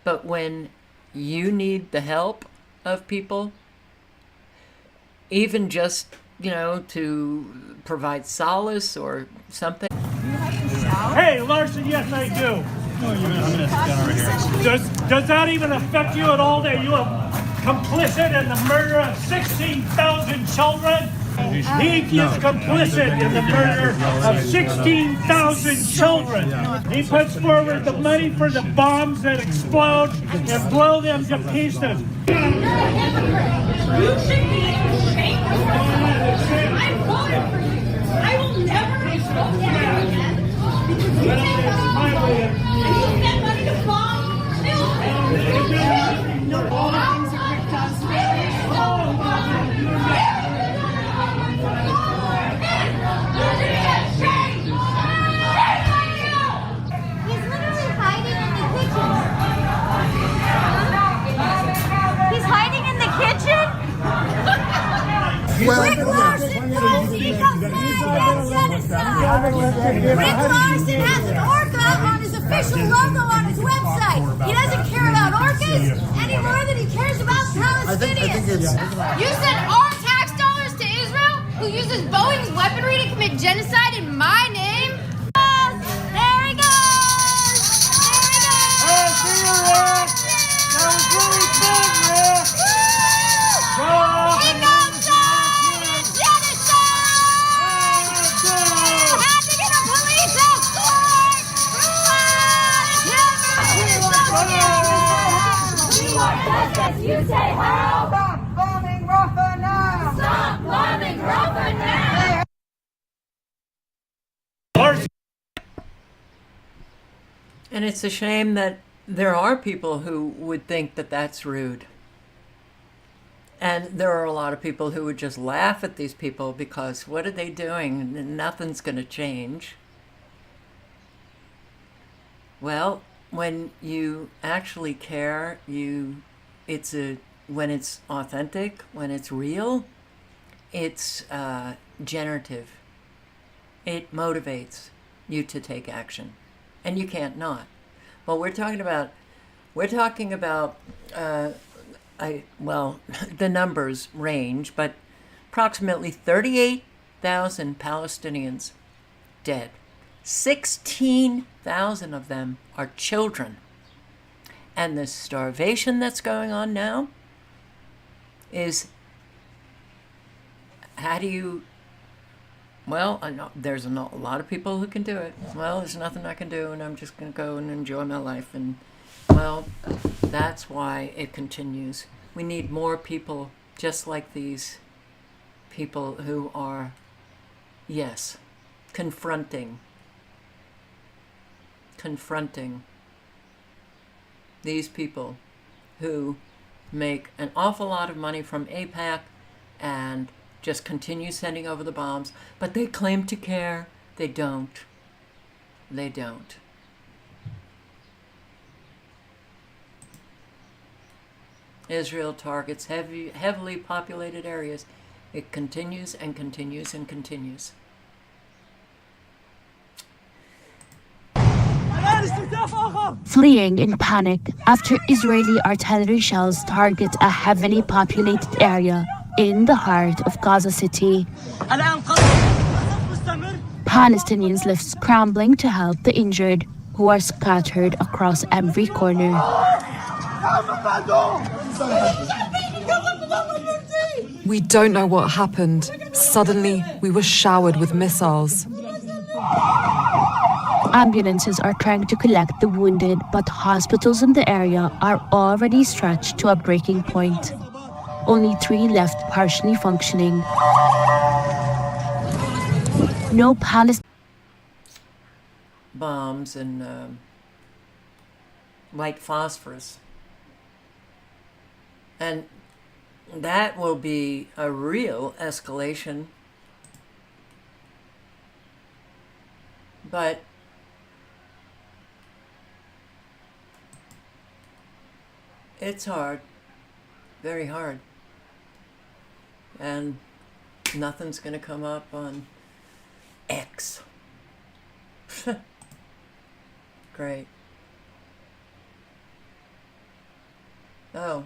But when you need the help of people, even just, to provide solace or something. Hey, Larson, yes, I do. Does that even affect you at all that you are complicit in the murder of 16,000 children? He is complicit in the murder of 16,000 children. He puts forward the money for the bombs that explode and blow them to pieces. You should be ashamed of yourself. I voted for you. I will never vote for you again. Because you can't bomb and you spend money to bomb children. No, all the things that Rick does. He's literally hiding in the kitchen. He's hiding in the kitchen? Rick Larson knows he comes in and genocide. Rick Larson has an orca on his official logo on his website. He doesn't care about orcas any more than he cares about Palestinians. You send our tax dollars to Israel, who uses Boeing's weaponry to commit genocide in my name? There he goes! See you, Rick! That was really fun, Rick! He goes on genocide! Had to get a police escort! You say how? Stop bombing Rafah now! Stop bombing Rafah now! And it's a shame that there are people who would think that that's rude. And there are a lot of people who would just laugh at these people because what are they doing? Nothing's going to change. Well, when you actually care, when it's authentic, when it's real, it's generative. It motivates you to take action. And you can't not. Well, we're talking about the numbers range, but approximately 38,000 Palestinians dead. 16,000 of them are children. And the starvation that's going on now is, how do you... Well, I know there's a lot of people who can do it. Well, there's nothing I can do, and I'm just going to go and enjoy my life. And, well, that's why it continues. We need more people just like these people who are, yes, confronting these people who make an awful lot of money from AIPAC and just continue sending over the bombs, but they claim to care. They don't. They don't. Israel targets heavily populated areas. It continues and continues and continues. Fleeing in panic after Israeli artillery shells target a heavily populated area in the heart of Gaza City. Palestinians left scrambling to help the injured, who are scattered across every corner. We don't know what happened. Suddenly, we were showered with missiles. Ambulances are trying to collect the wounded, but hospitals in the area are already stretched to a breaking point. Only 3 left partially functioning. No Palestinian bombs and white phosphorus. And that will be a real escalation. But it's hard, very hard. And nothing's going to come up on X. Great. Oh.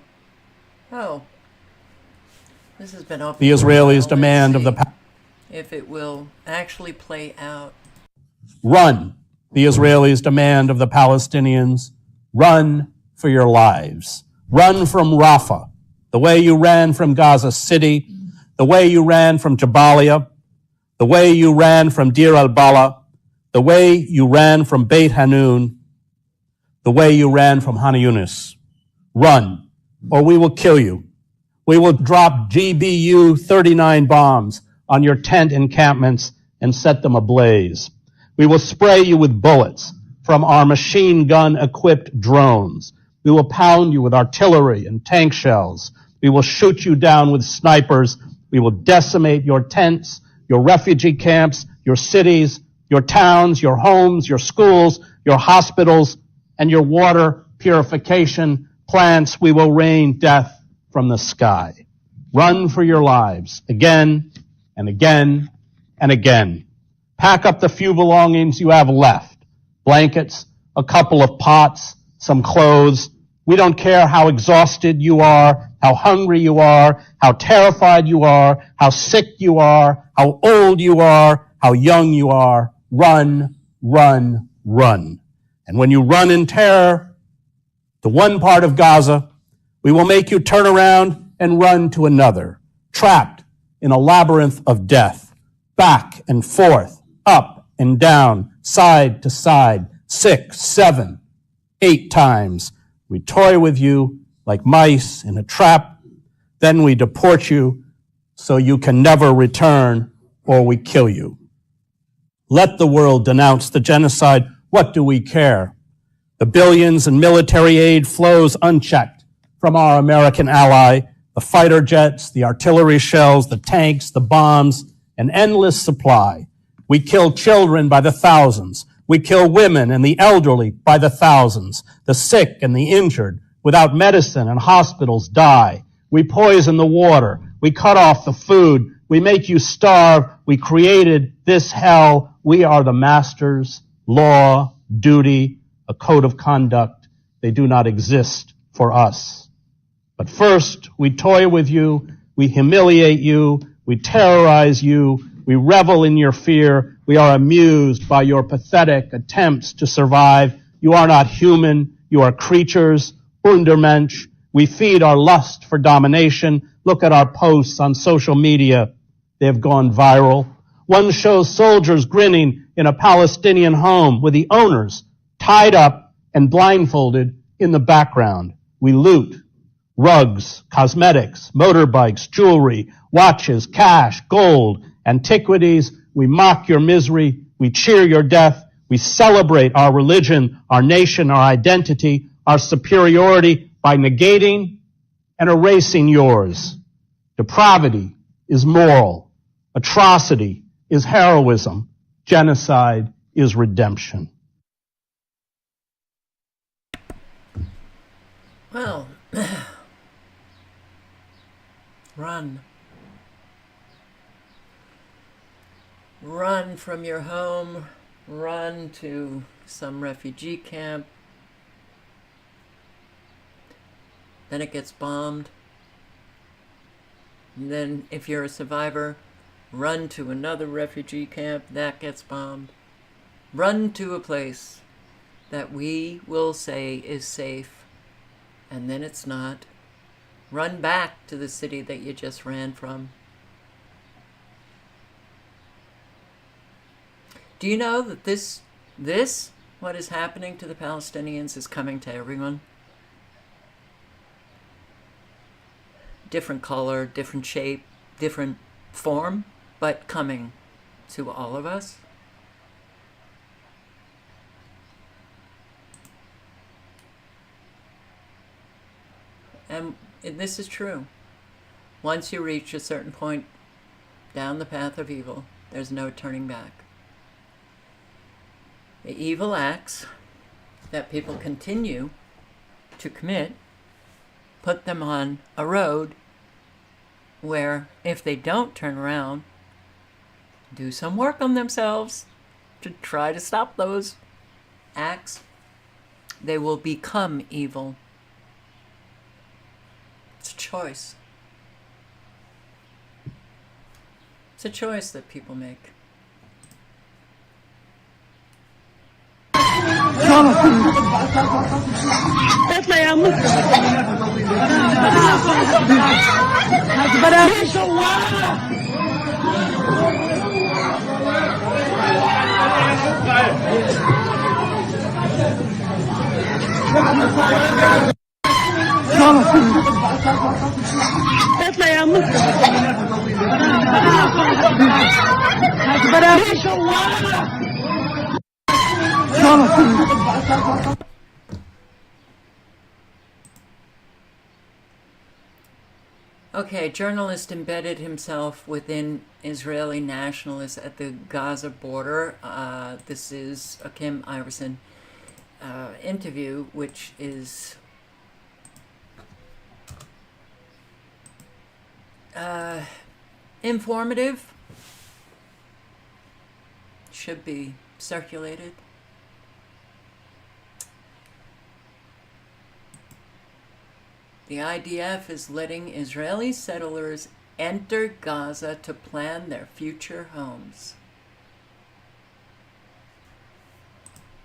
This has been up. The Israelis demand of the if it will actually play out. Run. The Israelis demand of the Palestinians, run for your lives. Run from Rafah, the way you ran from Gaza City, the way you ran from Jabalia, the way you ran from Deir al-Bala, the way you ran from Beit Hanun, the way you ran from Han Yunis. Run, or we will kill you. We will drop GBU 39 bombs on your tent encampments and set them ablaze. We will spray you with bullets from our machine gun-equipped drones. We will pound you with artillery and tank shells. We will shoot you down with snipers. We will decimate your tents, your refugee camps, your cities, your towns, your homes, your schools, your hospitals, and your water purification plants. We will rain death from the sky. Run for your lives again and again and again. Pack up the few belongings you have left. Blankets, a couple of pots, some clothes. We don't care how exhausted you are, how hungry you are, how terrified you are, how sick you are, how old you are, how young you are. Run, run, run. And when you run in terror to one part of Gaza, we will make you turn around and run to another, trapped in a labyrinth of death, back and forth, up and down, side to side, 6, 7, 8 times. We toy with you like mice in a trap. Then we deport you so you can never return, or we kill you. Let the world denounce the genocide. What do we care? The billions in military aid flows unchecked from our American ally, the fighter jets, the artillery shells, the tanks, the bombs, an endless supply. We kill children by the thousands. We kill women and the elderly by the thousands. The sick and the injured without medicine and hospitals die. We poison the water. We cut off the food. We make you starve. We created this hell. We are the masters. Law, duty, a code of conduct. They do not exist for us. But first, we toy with you. We humiliate you. We terrorize you. We revel in your fear. We are amused by your pathetic attempts to survive. You are not human. You are creatures, Untermensch. We feed our lust for domination. Look at our posts on social media. They have gone viral. One shows soldiers grinning in a Palestinian home with the owners tied up and blindfolded in the background. We loot rugs, cosmetics, motorbikes, jewelry, watches, cash, gold, antiquities. We mock your misery. We cheer your death. We celebrate our religion, our nation, our identity, our superiority by negating and erasing yours. Depravity is moral. Atrocity is heroism. Genocide is redemption. Well, run. Run from your home. Run to some refugee camp. Then it gets bombed. And then if you're a survivor, run to another refugee camp. That gets bombed. Run to a place that we will say is safe. And then it's not. Run back to the city that you just ran from. Do you know that this, what is happening to the Palestinians, is coming to everyone? Different color, different shape, different form, but coming to all of us. And This is true. Once you reach a certain point down the path of evil, there's no turning back. The evil acts that people continue to commit put them on a road where, if they don't turn around, do some work on themselves to try to stop those acts, they will become evil. It's a choice. It's a choice that people make. Okay, journalist embedded himself within Israeli nationalists at the Gaza border. This is a Kim Iverson interview, which is informative, should be circulated. The IDF is letting Israeli settlers enter Gaza to plan their future homes.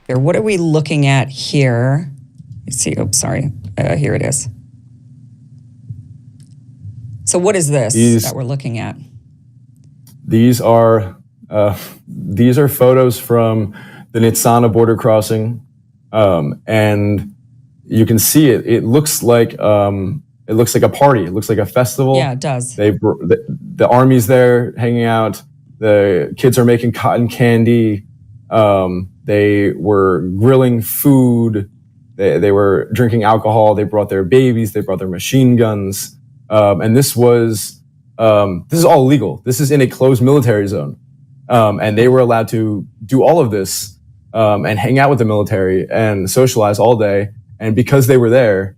Here, what are we looking at here? Let's see, oh, sorry. Here it is. So what is this that we're looking at? These are photos from the Nitzana border crossing, and you can see it. It looks like a party. It looks like a festival. Yeah, it does. The army's there hanging out. The kids are making cotton candy. They were grilling food. They were drinking alcohol. They brought their babies. They brought their machine guns. And this is all legal. This is in a closed military zone. And they were allowed to do all of this, and hang out with the military and socialize all day. And because they were there,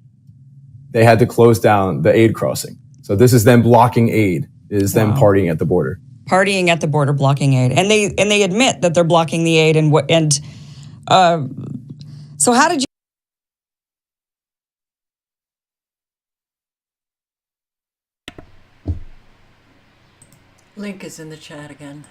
they had to close down the aid crossing. So this is them blocking aid, them partying at the border. Partying at the border, blocking aid. And they admit that they're blocking the aid so how did you Link is in the chat again.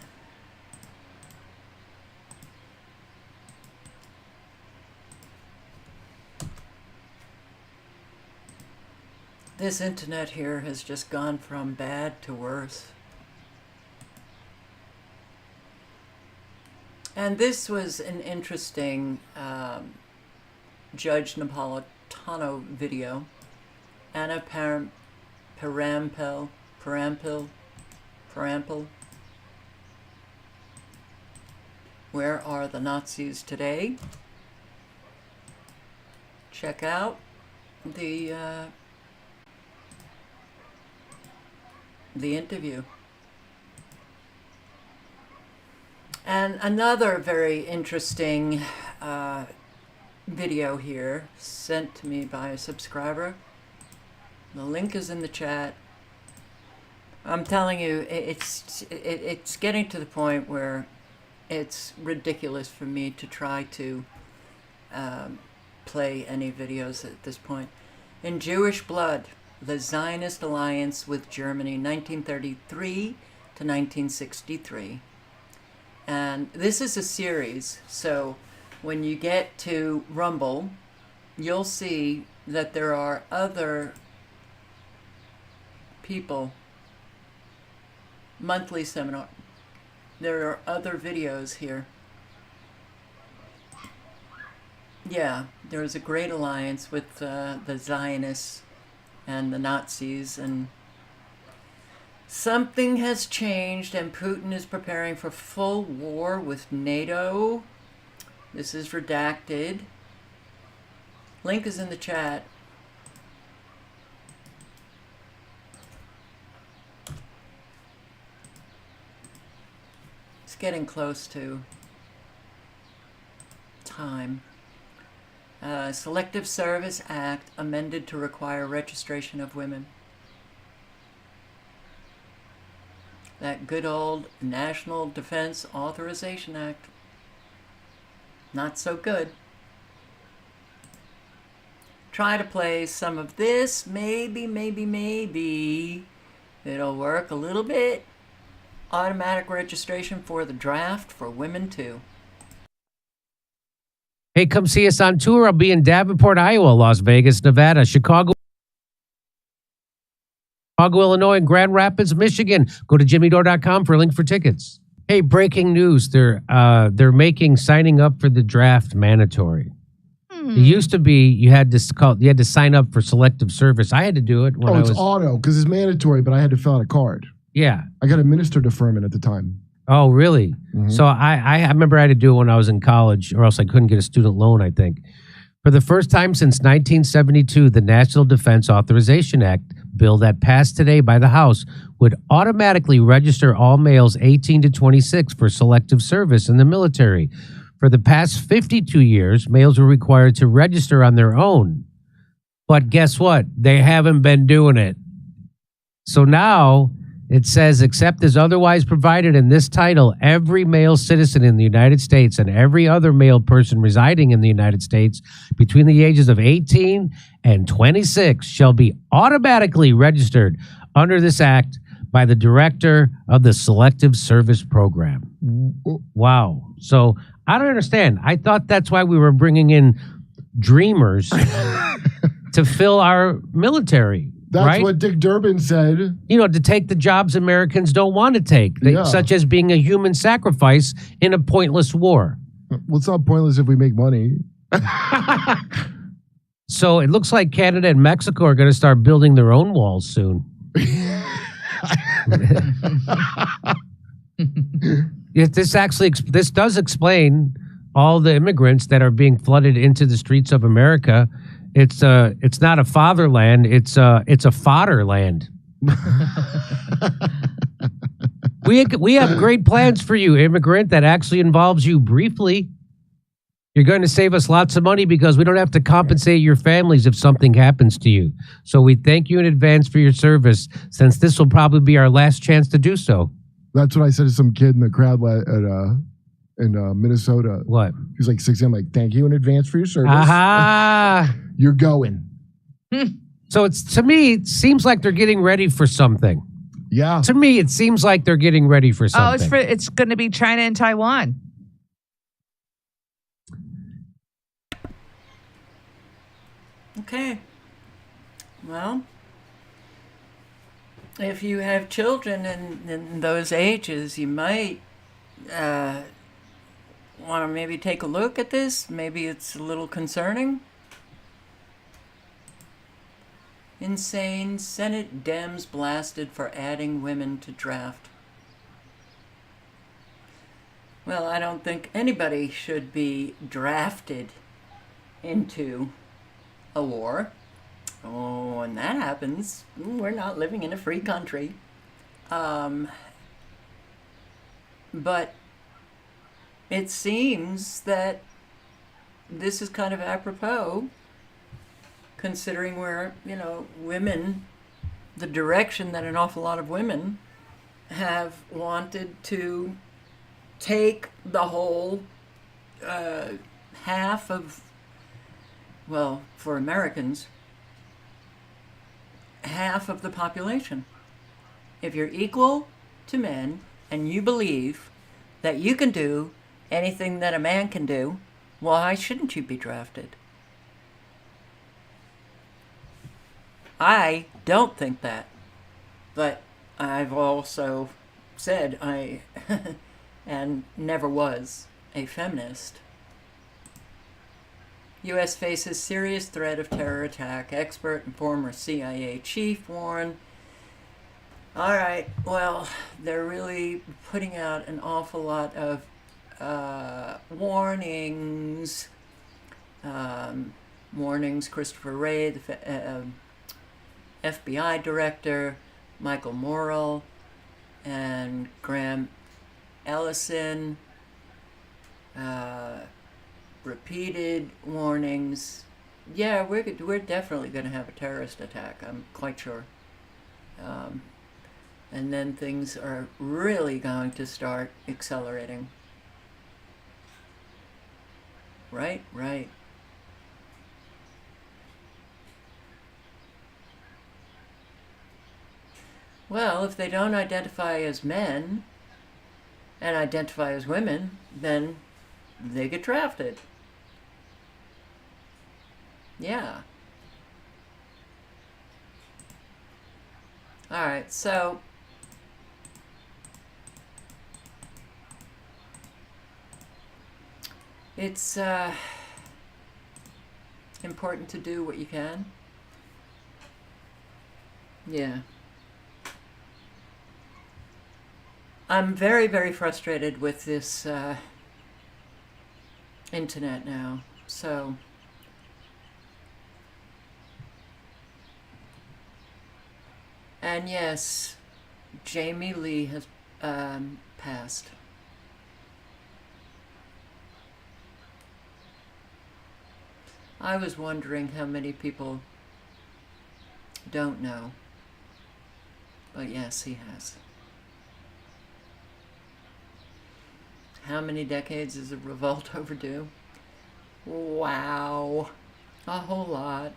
This internet here has just gone from bad to worse. And this was an interesting Judge Napolitano video. Anna Parampil. Where are the Nazis today? Check out the interview. And another very interesting video here sent to me by a subscriber. The link is in the chat. I'm telling you, it's getting to the point where it's ridiculous for me to try to play any videos at this point. In Jewish Blood, the Zionist alliance with Germany, 1933 to 1963. And this is a series, so when you get to Rumble, you'll see that there are other people. Monthly seminar. There are other videos here. Yeah, there was a great alliance with the Zionists and the Nazis, and something has changed, and Putin is preparing for full war with NATO. This is redacted. Link is in the chat. It's getting close to time. Selective Service Act amended to require registration of women. That good old National Defense Authorization Act. Not so good. Try to play some of this. Maybe it'll work a little bit. Automatic registration for the draft for women too. Hey, come see us on tour. I'll be in Davenport, Iowa, Las Vegas, Nevada, Chicago, Illinois, and Grand Rapids, Michigan. Go to jimmydore.com for a link for tickets. Hey, breaking news. They're making signing up for the draft mandatory. It used to be you had to sign up for selective service. I had to do it when it's auto because it's mandatory, but I had to fill out a card. Yeah. I got administered deferment at the time. Oh, really? Mm-hmm. So I remember I had to do it when I was in college, or else I couldn't get a student loan, I think. For the first time since 1972, the National Defense Authorization Act bill that passed today by the House would automatically register all males 18 to 26 for selective service in the military. For the past 52 years, males were required to register on their own. But guess what? They haven't been doing it. So now it says, except as otherwise provided in this title, every male citizen in the United States and every other male person residing in the United States between the ages of 18 and 26 shall be automatically registered under this act by the director of the Selective Service Program. Wow. So I don't understand. I thought that's why we were bringing in dreamers to fill our military. That's right? what Dick Durbin said. You know, to take the jobs Americans don't want to take, such as being a human sacrifice in a pointless war. Well, it's not pointless if we make money. So it looks like Canada and Mexico are going to start building their own walls soon. This does explain all the immigrants that are being flooded into the streets of America. It's not a fatherland. It's a fodderland. We have great plans for you, immigrant, that actually involves you briefly. You're going to save us lots of money because we don't have to compensate your families if something happens to you. So we thank you in advance for your service, since this will probably be our last chance to do so. That's what I said to some kid in the crowd in Minnesota. What? He's like 6 I'm like, thank you in advance for your service. Aha! You're going. So to me, it seems like they're getting ready for something. Yeah. To me, it seems like they're getting ready for something. Oh, it's going to be China and Taiwan. Okay. Well, if you have children in those ages, you might want to maybe take a look at this. Maybe it's a little concerning. Insane. Senate Dems blasted for adding women to draft. Well, I don't think anybody should be drafted into a war. Oh, when that happens, we're not living in a free country. But it seems that this is kind of apropos, considering where, women, the direction that an awful lot of women have wanted to take the whole half of, well, for Americans, half of the population. If you're equal to men and you believe that you can do anything that a man can do, why shouldn't you be drafted? I don't think that, but I've also said I and never was a feminist. U.S. faces serious threat of terror attack. Expert and former CIA chief warn. All right, well, they're really putting out an awful lot of warnings. Warnings. Christopher Wray, the FBI director, Michael Morrell, and Graham Ellison, repeated warnings. Yeah, we're definitely going to have a terrorist attack. I'm quite sure. And then things are really going to start accelerating. Right, right. Well, if they don't identify as men and identify as women, then they get drafted. Yeah. All right, so it's important to do what you can. Yeah. I'm very, very frustrated with this internet now. So and yes, Jamie Lee has passed. I was wondering how many people don't know. But yes, he has. How many decades is a revolt overdue? Wow. A whole lot.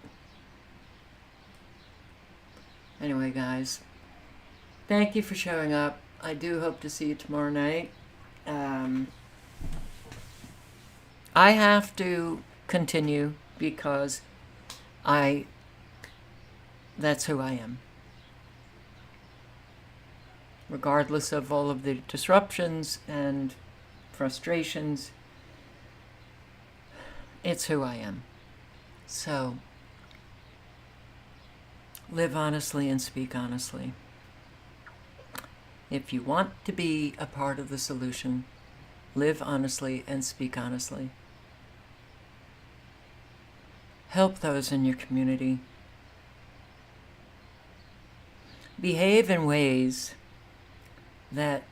Anyway, guys, thank you for showing up. I do hope to see you tomorrow night. I have to continue because that's who I am. Regardless of all of the disruptions and frustrations, it's who I am. So, live honestly and speak honestly. If you want to be a part of the solution, live honestly and speak honestly. Help those in your community. Behave in ways that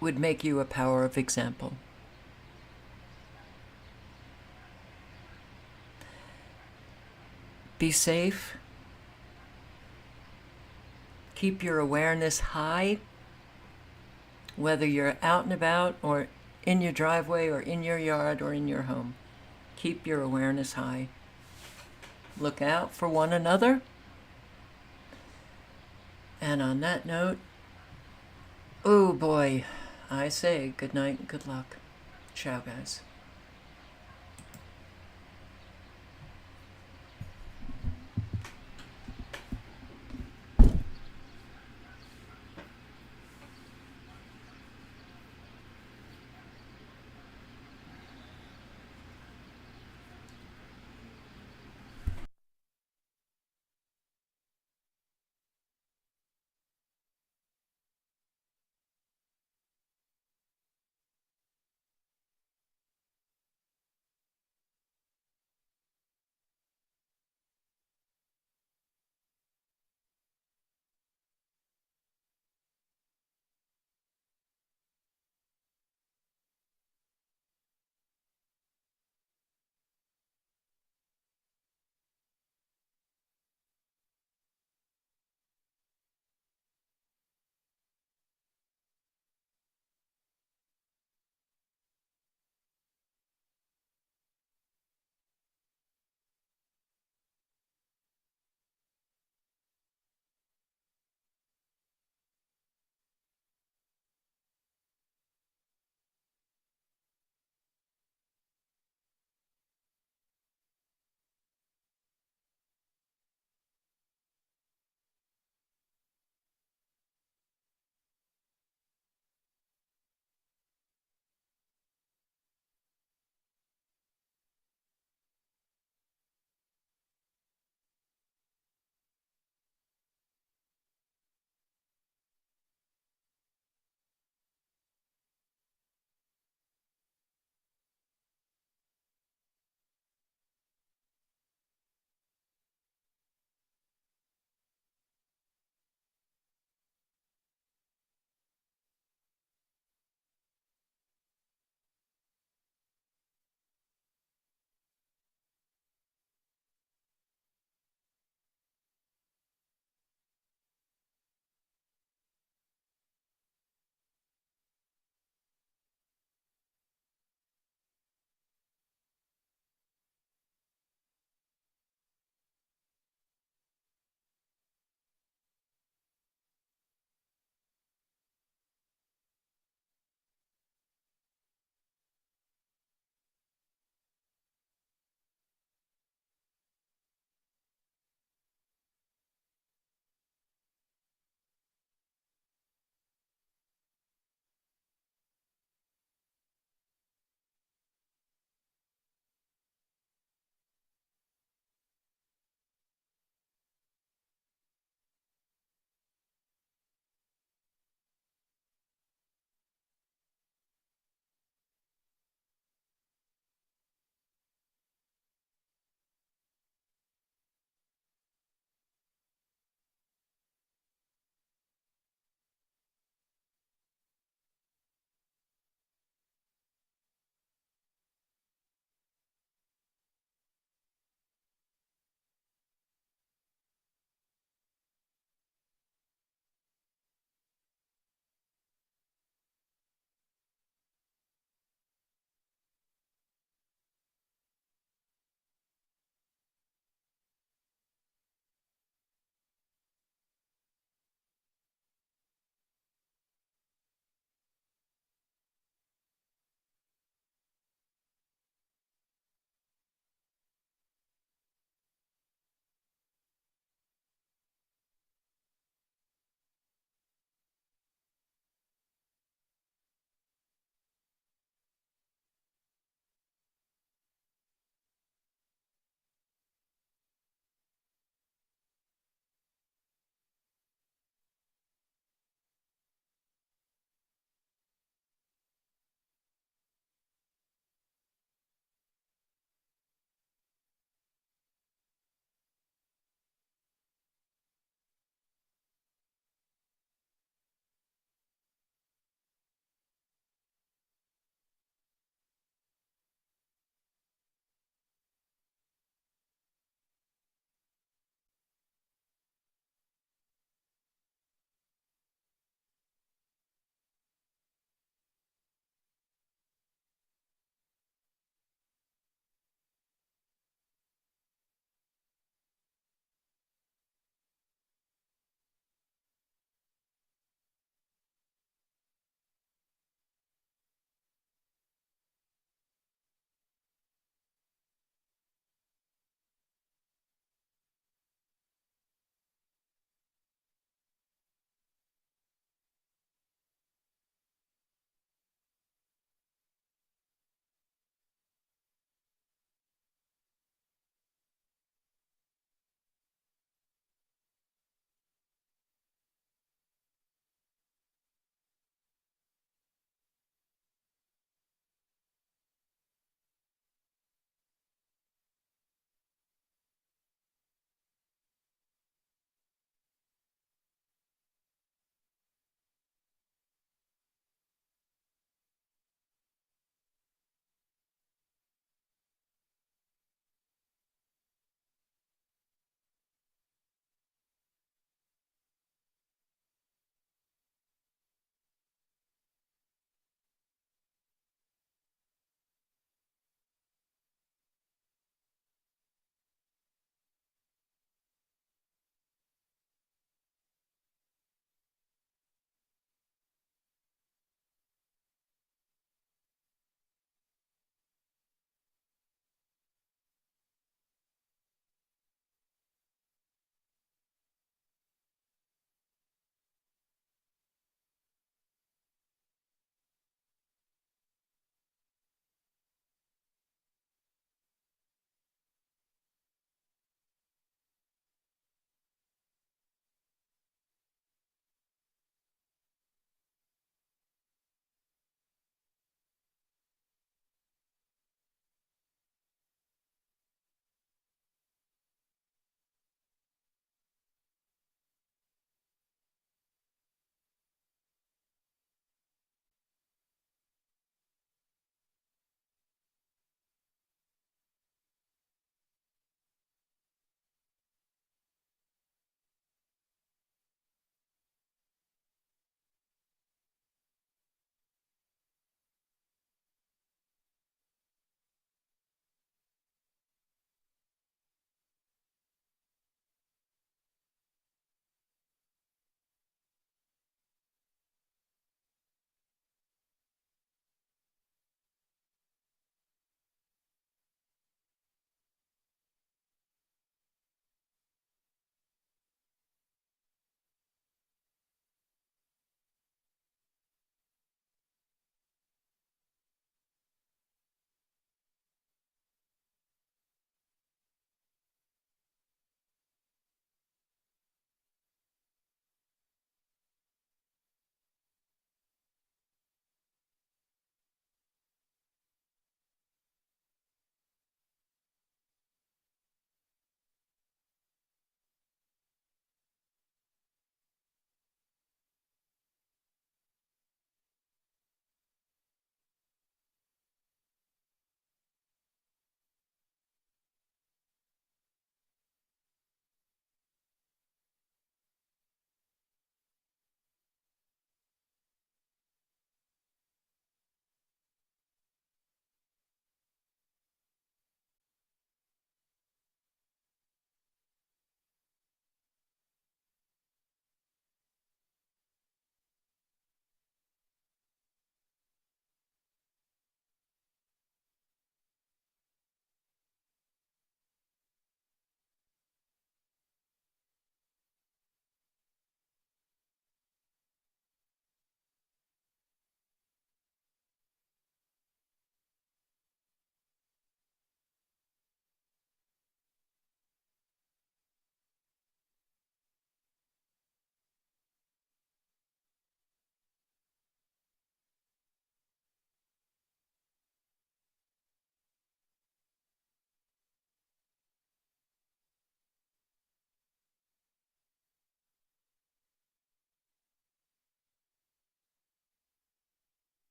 would make you a power of example. Be safe. Keep your awareness high, whether you're out and about or in your driveway or in your yard or in your home. Keep your awareness high. Look out for one another. And on that note, oh boy, I say good night and good luck. Ciao, guys.